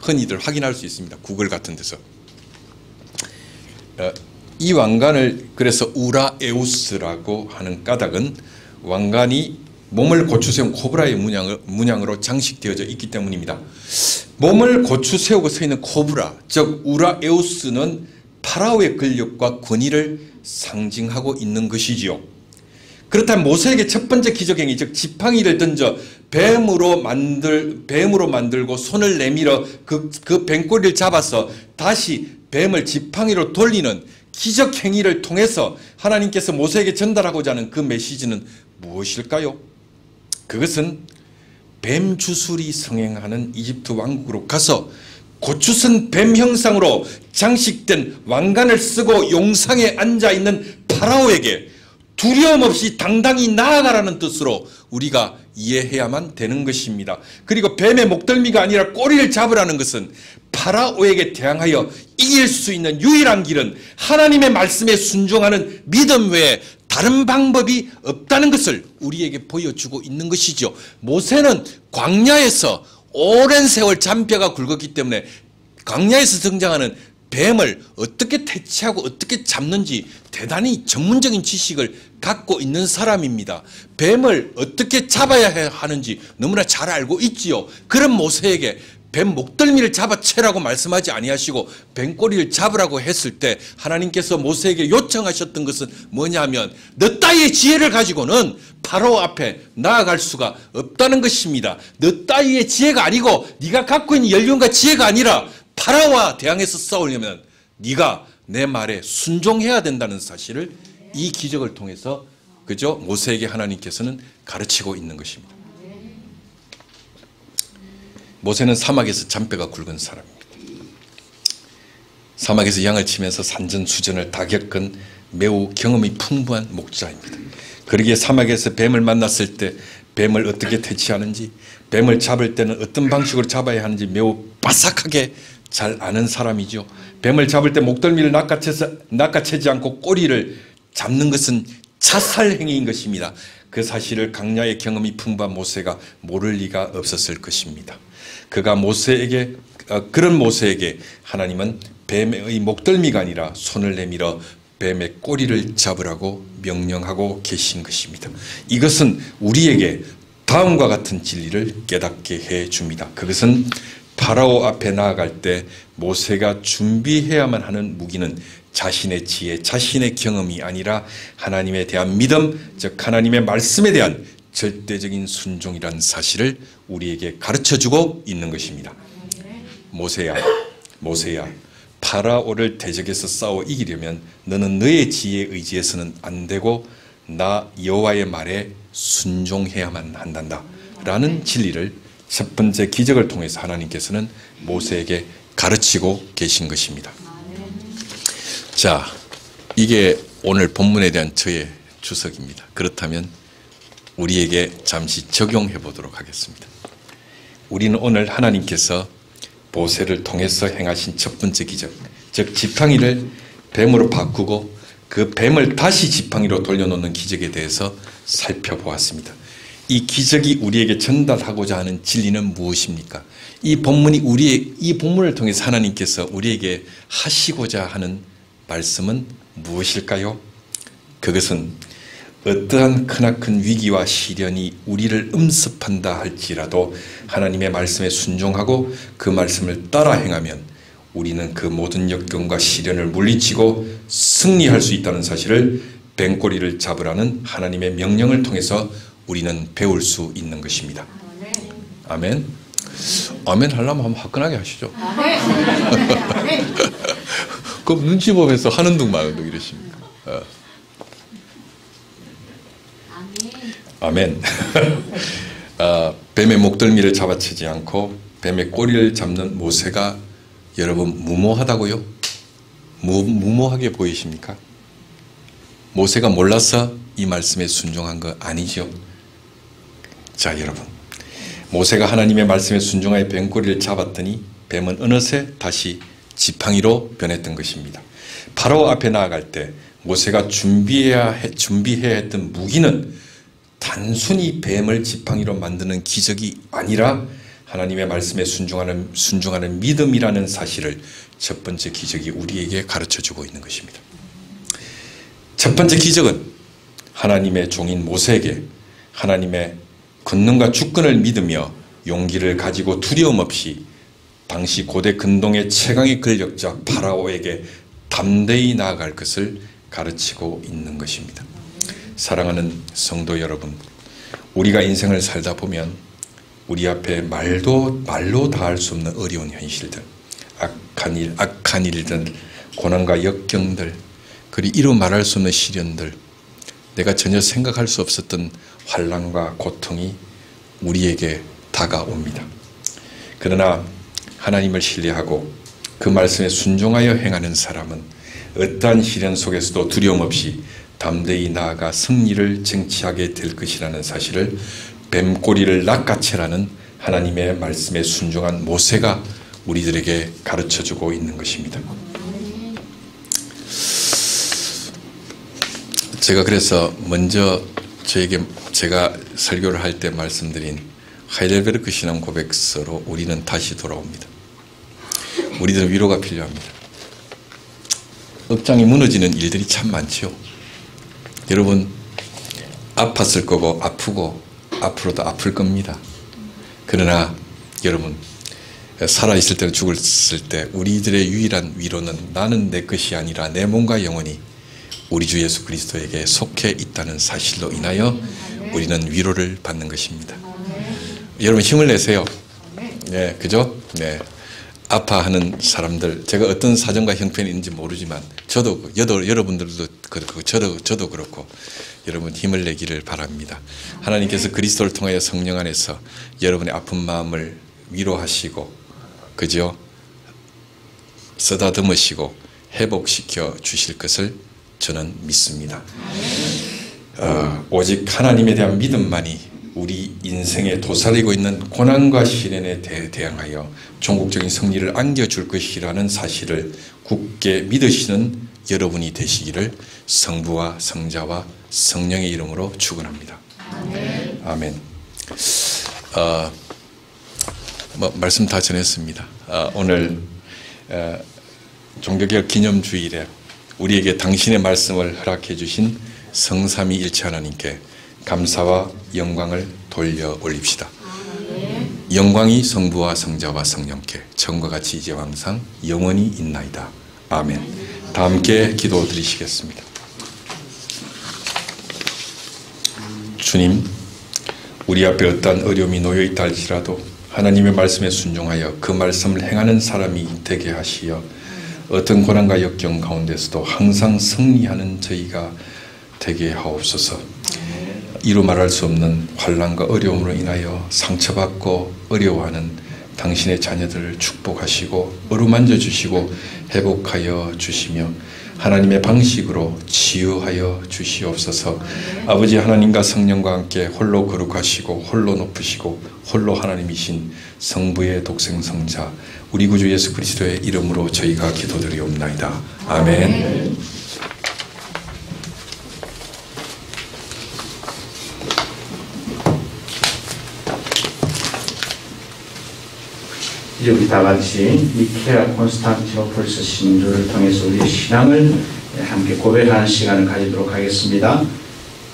S3: 흔히들 확인할 수 있습니다. 구글 같은 데서. 이 왕관을 그래서 우라에우스라고 하는 까닭은 왕관이 몸을 고추 세운 코브라의 문양으로 장식되어져 있기 때문입니다. 몸을 고추 세우고 서 있는 코브라, 즉 우라에우스는 파라오의 권력과 권위를 상징하고 있는 것이지요. 그렇다면 모세에게 첫 번째 기적행위, 즉 지팡이를 던져 뱀으로 만들고 손을 내밀어 그 뱀꼬리를 잡아서 다시 뱀을 지팡이로 돌리는 기적 행위를 통해서 하나님께서 모세에게 전달하고자 하는 그 메시지는 무엇일까요? 그것은 뱀 주술이 성행하는 이집트 왕국으로 가서 고추선 뱀 형상으로 장식된 왕관을 쓰고 용상에 앉아있는 파라오에게 두려움 없이 당당히 나아가라는 뜻으로 우리가 이해해야만 되는 것입니다. 그리고 뱀의 목덜미가 아니라 꼬리를 잡으라는 것은 파라오에게 대항하여 이길 수 있는 유일한 길은 하나님의 말씀에 순종하는 믿음 외에 다른 방법이 없다는 것을 우리에게 보여주고 있는 것이죠. 모세는 광야에서 오랜 세월 잔뼈가 굵었기 때문에 광야에서 등장하는 뱀을 어떻게 퇴치하고 어떻게 잡는지 대단히 전문적인 지식을 갖고 있는 사람입니다. 뱀을 어떻게 잡아야 하는지 너무나 잘 알고 있지요. 그런 모세에게 뱀 목덜미를 잡아채라고 말씀하지 아니하시고 뱀 꼬리를 잡으라고 했을 때 하나님께서 모세에게 요청하셨던 것은 뭐냐면 너 따위의 지혜를 가지고는 파라오 앞에 나아갈 수가 없다는 것입니다. 너 따위의 지혜가 아니고 네가 갖고 있는 연륜과 지혜가 아니라 파라오와 대항해서 싸우려면 네가 내 말에 순종해야 된다는 사실을 이 기적을 통해서 그죠? 모세에게 하나님께서는 가르치고 있는 것입니다. 모세는 사막에서 잔뼈가 굵은 사람입니다. 사막에서 양을 치면서 산전수전을 다 겪은 매우 경험이 풍부한 목자입니다. 그러기에 사막에서 뱀을 만났을 때 뱀을 어떻게 퇴치하는지, 뱀을 잡을 때는 어떤 방식으로 잡아야 하는지 매우 빠삭하게 잘 아는 사람이죠. 뱀을 잡을 때 목덜미를 낚아채지 않고 꼬리를 잡는 것은 자살 행위인 것입니다. 그 사실을 광야의 경험이 풍부한 모세가 모를 리가 없었을 것입니다. 그런 모세에게 하나님은 뱀의 목덜미가 아니라 손을 내밀어 뱀의 꼬리를 잡으라고 명령하고 계신 것입니다. 이것은 우리에게 다음과 같은 진리를 깨닫게 해 줍니다. 그것은 파라오 앞에 나아갈 때 모세가 준비해야만 하는 무기는 자신의 지혜, 자신의 경험이 아니라 하나님에 대한 믿음, 즉 하나님의 말씀에 대한 절대적인 순종이라는 사실을 우리에게 가르쳐주고 있는 것입니다. 모세야, 파라오를 대적해서 싸워 이기려면 너는 너의 지혜에 의지해서는 안 되고 나 여호와의 말에 순종해야만 한단다 라는 진리를 첫 번째 기적을 통해서 하나님께서는 모세에게 가르치고 계신 것입니다. 자, 이게 오늘 본문에 대한 저의 주석입니다. 그렇다면 우리에게 잠시 적용해 보도록 하겠습니다. 우리는 오늘 하나님께서 모세를 통해서 행하신 첫 번째 기적, 즉 지팡이를 뱀으로 바꾸고 그 뱀을 다시 지팡이로 돌려놓는 기적에 대해서 살펴보았습니다. 이 기적이 우리에게 전달하고자 하는 진리는 무엇입니까? 이 본문을 통해서 하나님께서 우리에게 하시고자 하는 말씀은 무엇일까요? 그것은 어떠한 크나큰 위기와 시련이 우리를 음습한다 할지라도 하나님의 말씀에 순종하고 그 말씀을 따라 행하면 우리는 그 모든 역경과 시련을 물리치고 승리할 수 있다는 사실을 뱀꼬리를 잡으라는 하나님의 명령을 통해서 우리는 배울 수 있는 것입니다. 아멘. 아멘 하려면 한번 화끈하게 하시죠. 그럼 눈치 보면서 하는 둥 마는 둥 이러십니까? 아멘. 뱀의 목덜미를 잡아채지 않고 뱀의 꼬리를 잡는 모세가 여러분 무모하다고요? 무모하게 보이십니까? 모세가 몰라서 이 말씀에 순종한 거 아니죠? 자, 여러분, 모세가 하나님의 말씀에 순종하여 뱀꼬리를 잡았더니 뱀은 어느새 다시 지팡이로 변했던 것입니다. 파라오 앞에 나아갈 때 모세가 준비해야 했던 무기는 단순히 뱀을 지팡이로 만드는 기적이 아니라 하나님의 말씀에 순종하는 믿음이라는 사실을 첫 번째 기적이 우리에게 가르쳐주고 있는 것입니다. 첫 번째 기적은 하나님의 종인 모세에게 하나님의 권능과 주권을 믿으며 용기를 가지고 두려움 없이 당시 고대 근동의 최강의 권력자 파라오에게 담대히 나아갈 것을 가르치고 있는 것입니다. 사랑하는 성도 여러분, 우리가 인생을 살다 보면 우리 앞에 말로 다할 수 없는 어려운 현실들, 악한 일들, 고난과 역경들, 그리고 이루 말할 수 없는 시련들, 내가 전혀 생각할 수 없었던 환난과 고통이 우리에게 다가옵니다. 그러나 하나님을 신뢰하고 그 말씀에 순종하여 행하는 사람은 어떠한 시련 속에서도 두려움 없이 담대히 나아가 승리를 쟁취하게 될 것이라는 사실을 뱀꼬리를 낚아채라는 하나님의 말씀에 순종한 모세가 우리들에게 가르쳐주고 있는 것입니다. 제가 그래서 먼저 제가 설교를 할 때 말씀드린 하이델베르크 신앙 고백서로 우리는 다시 돌아옵니다. 우리들은 위로가 필요합니다. 억장이 무너지는 일들이 참 많죠. 여러분, 아팠을 거고 아프고 앞으로도 아플 겁니다. 그러나 여러분, 살아있을 때는 죽었을 때 우리들의 유일한 위로는 나는 내 것이 아니라 내 몸과 영혼이 우리 주 예수 그리스도에게 속해 있다는 사실로 인하여 우리는 위로를 받는 것입니다. 여러분, 힘을 내세요. 네, 그죠? 네. 아파하는 사람들, 제가 어떤 사정과 형편이 있는지 모르지만 여러분들도 그렇고 저도 그렇고 여러분 힘을 내기를 바랍니다. 하나님께서 그리스도를 통하여 성령 안에서 여러분의 아픈 마음을 위로하시고, 그죠? 쓰다듬으시고 회복시켜 주실 것을 저는 믿습니다. 오직 하나님에 대한 믿음만이 우리 인생에 도사리고 있는 고난과 시련에 대항하여 종국적인 승리를 안겨줄 것이라는 사실을 굳게 믿으시는 여러분이 되시기를 성부와 성자와 성령의 이름으로 축원합니다. 아멘. 말씀 다 전했습니다. 오늘 종교개혁 기념주일에 우리에게 당신의 말씀을 허락해 주신 성삼위일체 하나님께 감사와 영광을 돌려 올립시다. 영광이 성부와 성자와 성령께 처음과 같이 이제와 항상 영원히 있나이다. 아멘. 다 함께 기도 드리시겠습니다. 주님, 우리 앞에 어떠한 어려움이 놓여 있다 할지라도 하나님의 말씀에 순종하여 그 말씀을 행하는 사람이 되게 하시어 어떤 고난과 역경 가운데서도 항상 승리하는 저희가 되게 하옵소서. 이루 말할 수 없는 환난과 어려움으로 인하여 상처받고 어려워하는 당신의 자녀들을 축복하시고 어루만져 주시고 회복하여 주시며 하나님의 방식으로 치유하여 주시옵소서. 아버지 하나님과 성령과 함께 홀로 거룩하시고 홀로 높으시고 홀로 하나님이신 성부의 독생성자 우리 구주 예수 그리스도의 이름으로 저희가 기도드리옵나이다. 아멘.
S1: 이제 우리 다 같이 니케아 콘스탄티노폴스 신조를 통해서 우리의 신앙을 함께 고백하는 시간을 가지도록 하겠습니다.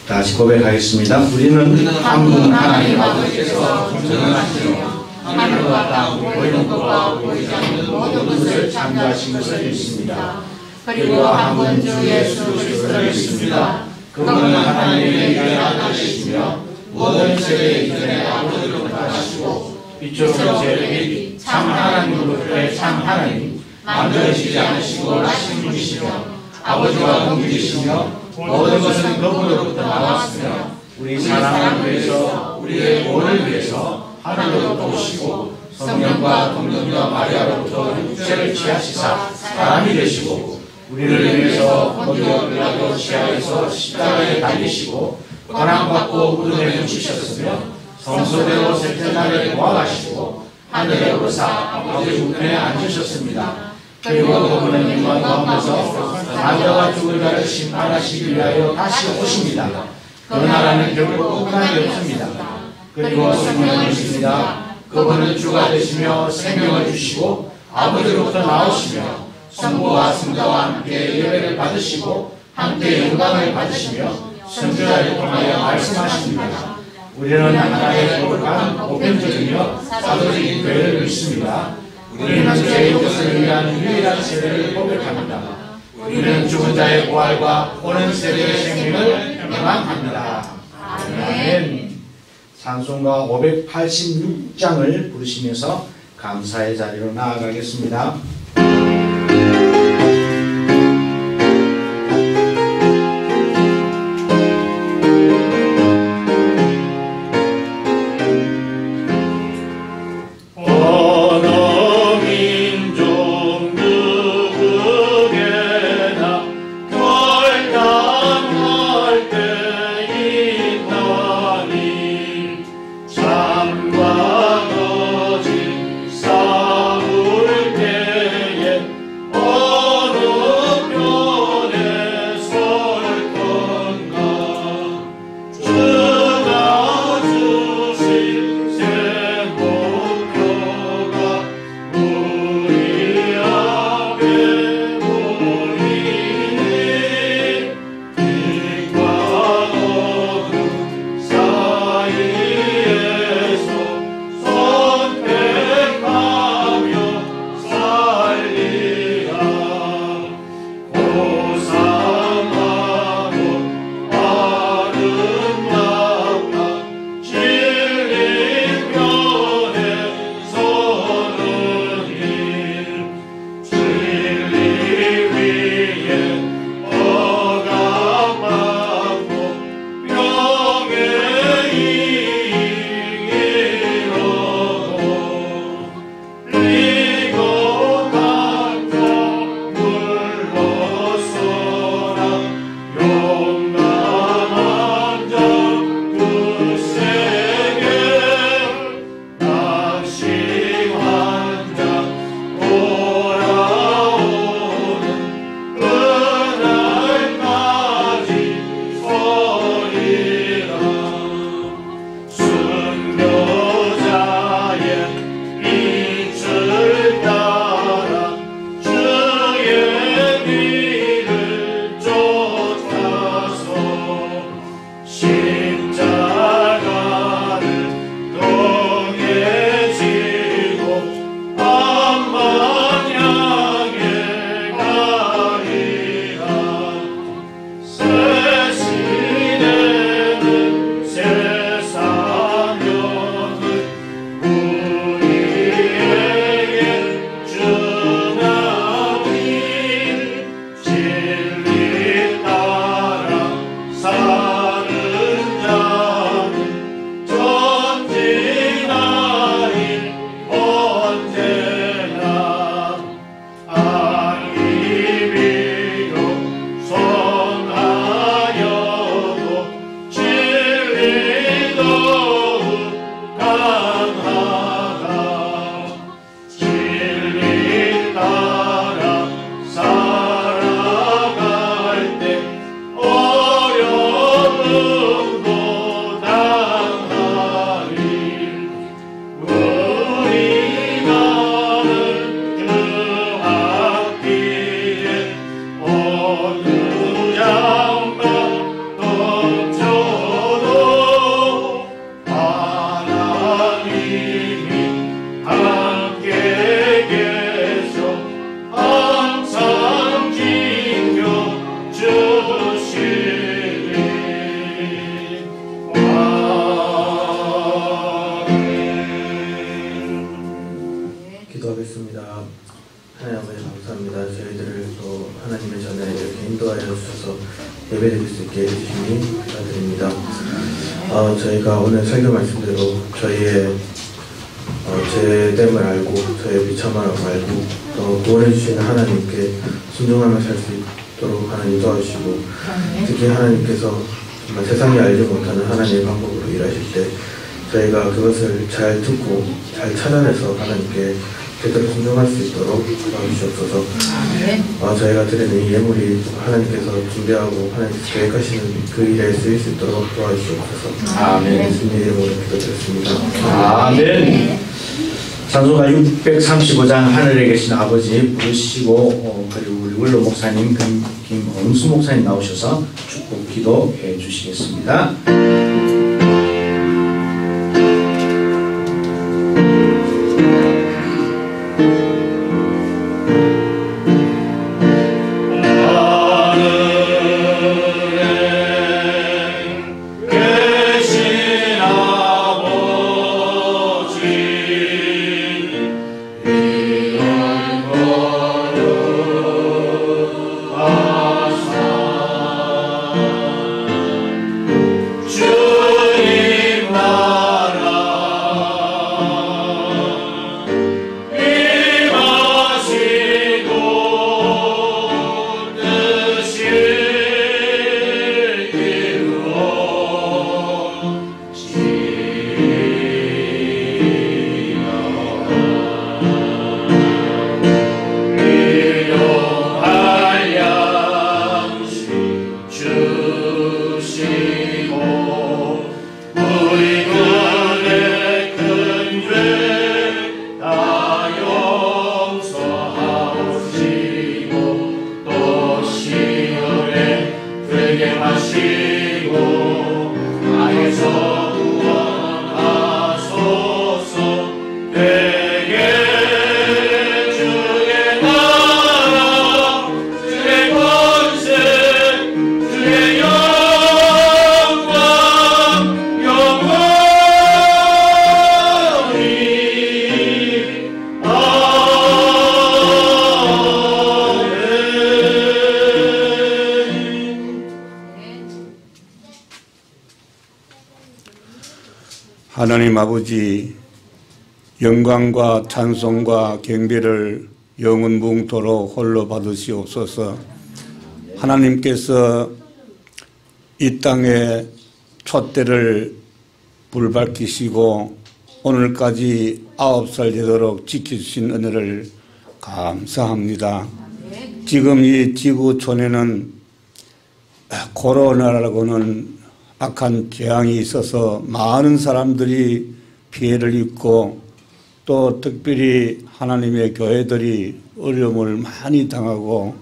S1: 다시 고백하겠습니다. 우리는 한 분 하나님 아버지께서 존재하시며 하늘과 땅 보이는 것과 보이지 않는 모든 것을 창조하신 것을 믿습니다. 그리고 한 분 주 예수 그리스도를 믿습니다. 그분은 하나님의 유일한 아들이시며 모든 세대 이전에 아버지로부터 하시고 빛으로 제일 참 하나님으로부터의 참 하나님, 만들어지지 않으시고 하신 분이시며 아버지와 동일이시며 모든 것은 그분으로부터 나왔으며 우리 사람을 위해서 우리의 구원을 위해서 하늘로부터 오시고 성령과 동정과 마리아로부터 육체를 취하시사 사람이 되시고 우리를 위해서 본디오 빌라도 지하에서 십자가에 달리시고 고난받고 무덤에 묻히셨으며 성소대로 셋째 날에 부활하시고 하늘에 오르사 아버지 우편에 앉으셨습니다. 그리고 그분은 영광 가운데서 사자와 죽을 자를 심판하시기 위하여 다시 오십니다. 그 나라는 결국 끝날이 없습니다. 그리고 성령이십니다. 그분은 주가 되시며 생명을 주시고 아버지로부터 나오시며 성부와 성자와 함께 예배를 받으시고 함께 영광을 받으시며 선지자를 통하여 말씀하십니다. 우리는 하나의 거룩한 보편적이며 사도적인 교회를 믿습니다. 우리는 죄의 것을 위한 유일한 세대를 고백합니다. 우리는 죽은 자의 부활과 오는 세대의 생명을 희망합니다. 아멘. 찬송가 586장을 부르시면서 감사의 자리로 나아가겠습니다.
S5: 방문 전에 이렇게 인도하여 주셔서 예배드릴 수 있게 해주시니 감사드립니다. 저희가 오늘 설교 말씀대로 저희의 죄됨을 알고 저의 비참함을 알고 또 구원해 주시는 하나님께 순종하며 살 수 있도록 하나님 도와주시고, 특히 하나님께서 정말 세상이 알지 못하는 하나님의 방법으로 일하실 때 저희가 그것을 잘 듣고 잘 찾아내서 하나님께 제대로 순종할 수 있도록 도와주시옵소서. 저희가 드리는 이 예물이 하나님께서 준비하고 하나님께서 계획하시는 그 일에 쓰일 수 있도록 도와주시옵소서.
S1: 아멘.
S5: 예수님의 이름으로 기도드렸습니다.
S1: 아멘. 찬송가 635장 하늘에 계신 아버지 부르시고, 그리고 우리 원로 목사님 김홍수 목사님 나오셔서 축복 기도해 주시겠습니다.
S6: 하나님 아버지, 영광과 찬송과 경배를 영원 무궁토록 홀로 받으시옵소서. 하나님께서 이 땅에 촛대를 불밝히시고 오늘까지 9살 되도록 지켜주신 은혜를 감사합니다. 지금 이 지구촌에는 코로나라고는 악한 재앙이 있어서 많은 사람들이 피해를 입고 또 특별히 하나님의 교회들이 어려움을 많이 당하고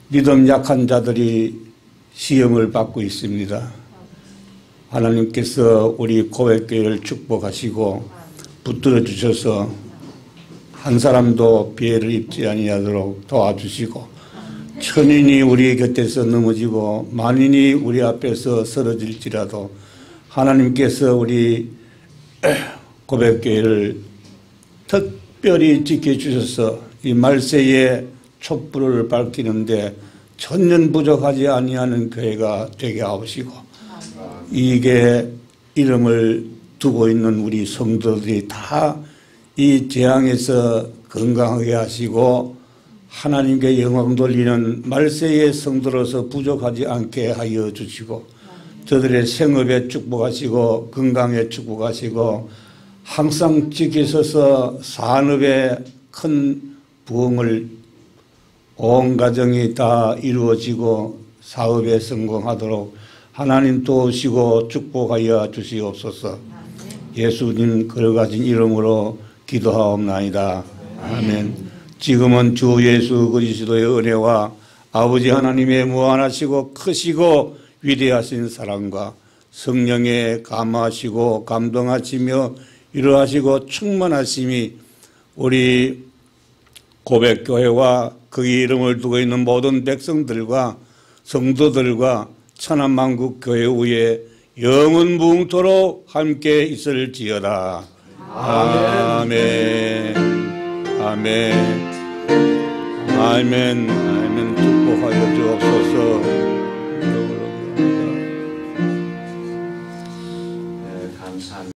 S6: 믿음 약한 자들이 시험을 받고 있습니다. 하나님께서 우리 고백교회를 축복하시고 붙들어 주셔서 한 사람도 피해를 입지 아니하도록 도와주시고, 천인이 우리 곁에서 넘어지고 만인이 우리 앞에서 쓰러질지라도 하나님께서 우리 고백교회를 특별히 지켜주셔서 이 말세에 촛불을 밝히는데 전혀 부족하지 아니하는 교회가 되게 하옵시고, 이게 이름을 두고 있는 우리 성도들이 다 이 재앙에서 건강하게 하시고 하나님께 영광 돌리는 말세의 성도로서 부족하지 않게 하여 주시고, 저들의 생업에 축복하시고 건강에 축복하시고 항상 지키셔서 산업에 큰 부흥을 온 가정이 다 이루어지고 사업에 성공하도록 하나님 도우시고 축복하여 주시옵소서. 예수님 거룩하신 이름으로 기도하옵나이다. 아멘. 지금은 주 예수 그리스도의 은혜와 아버지 하나님의 무한하시고 크시고 위대하신 사랑과 성령의 감화하시고 감동하시며 위로하시고 충만하심이 우리 고백교회와 그 이름을 두고 있는 모든 백성들과 성도들과 천안만국교회 위에 영원 무궁토록 함께 있을지어다. 아멘. 아멘. 아멘, 아멘. 축복하여 주옵소서.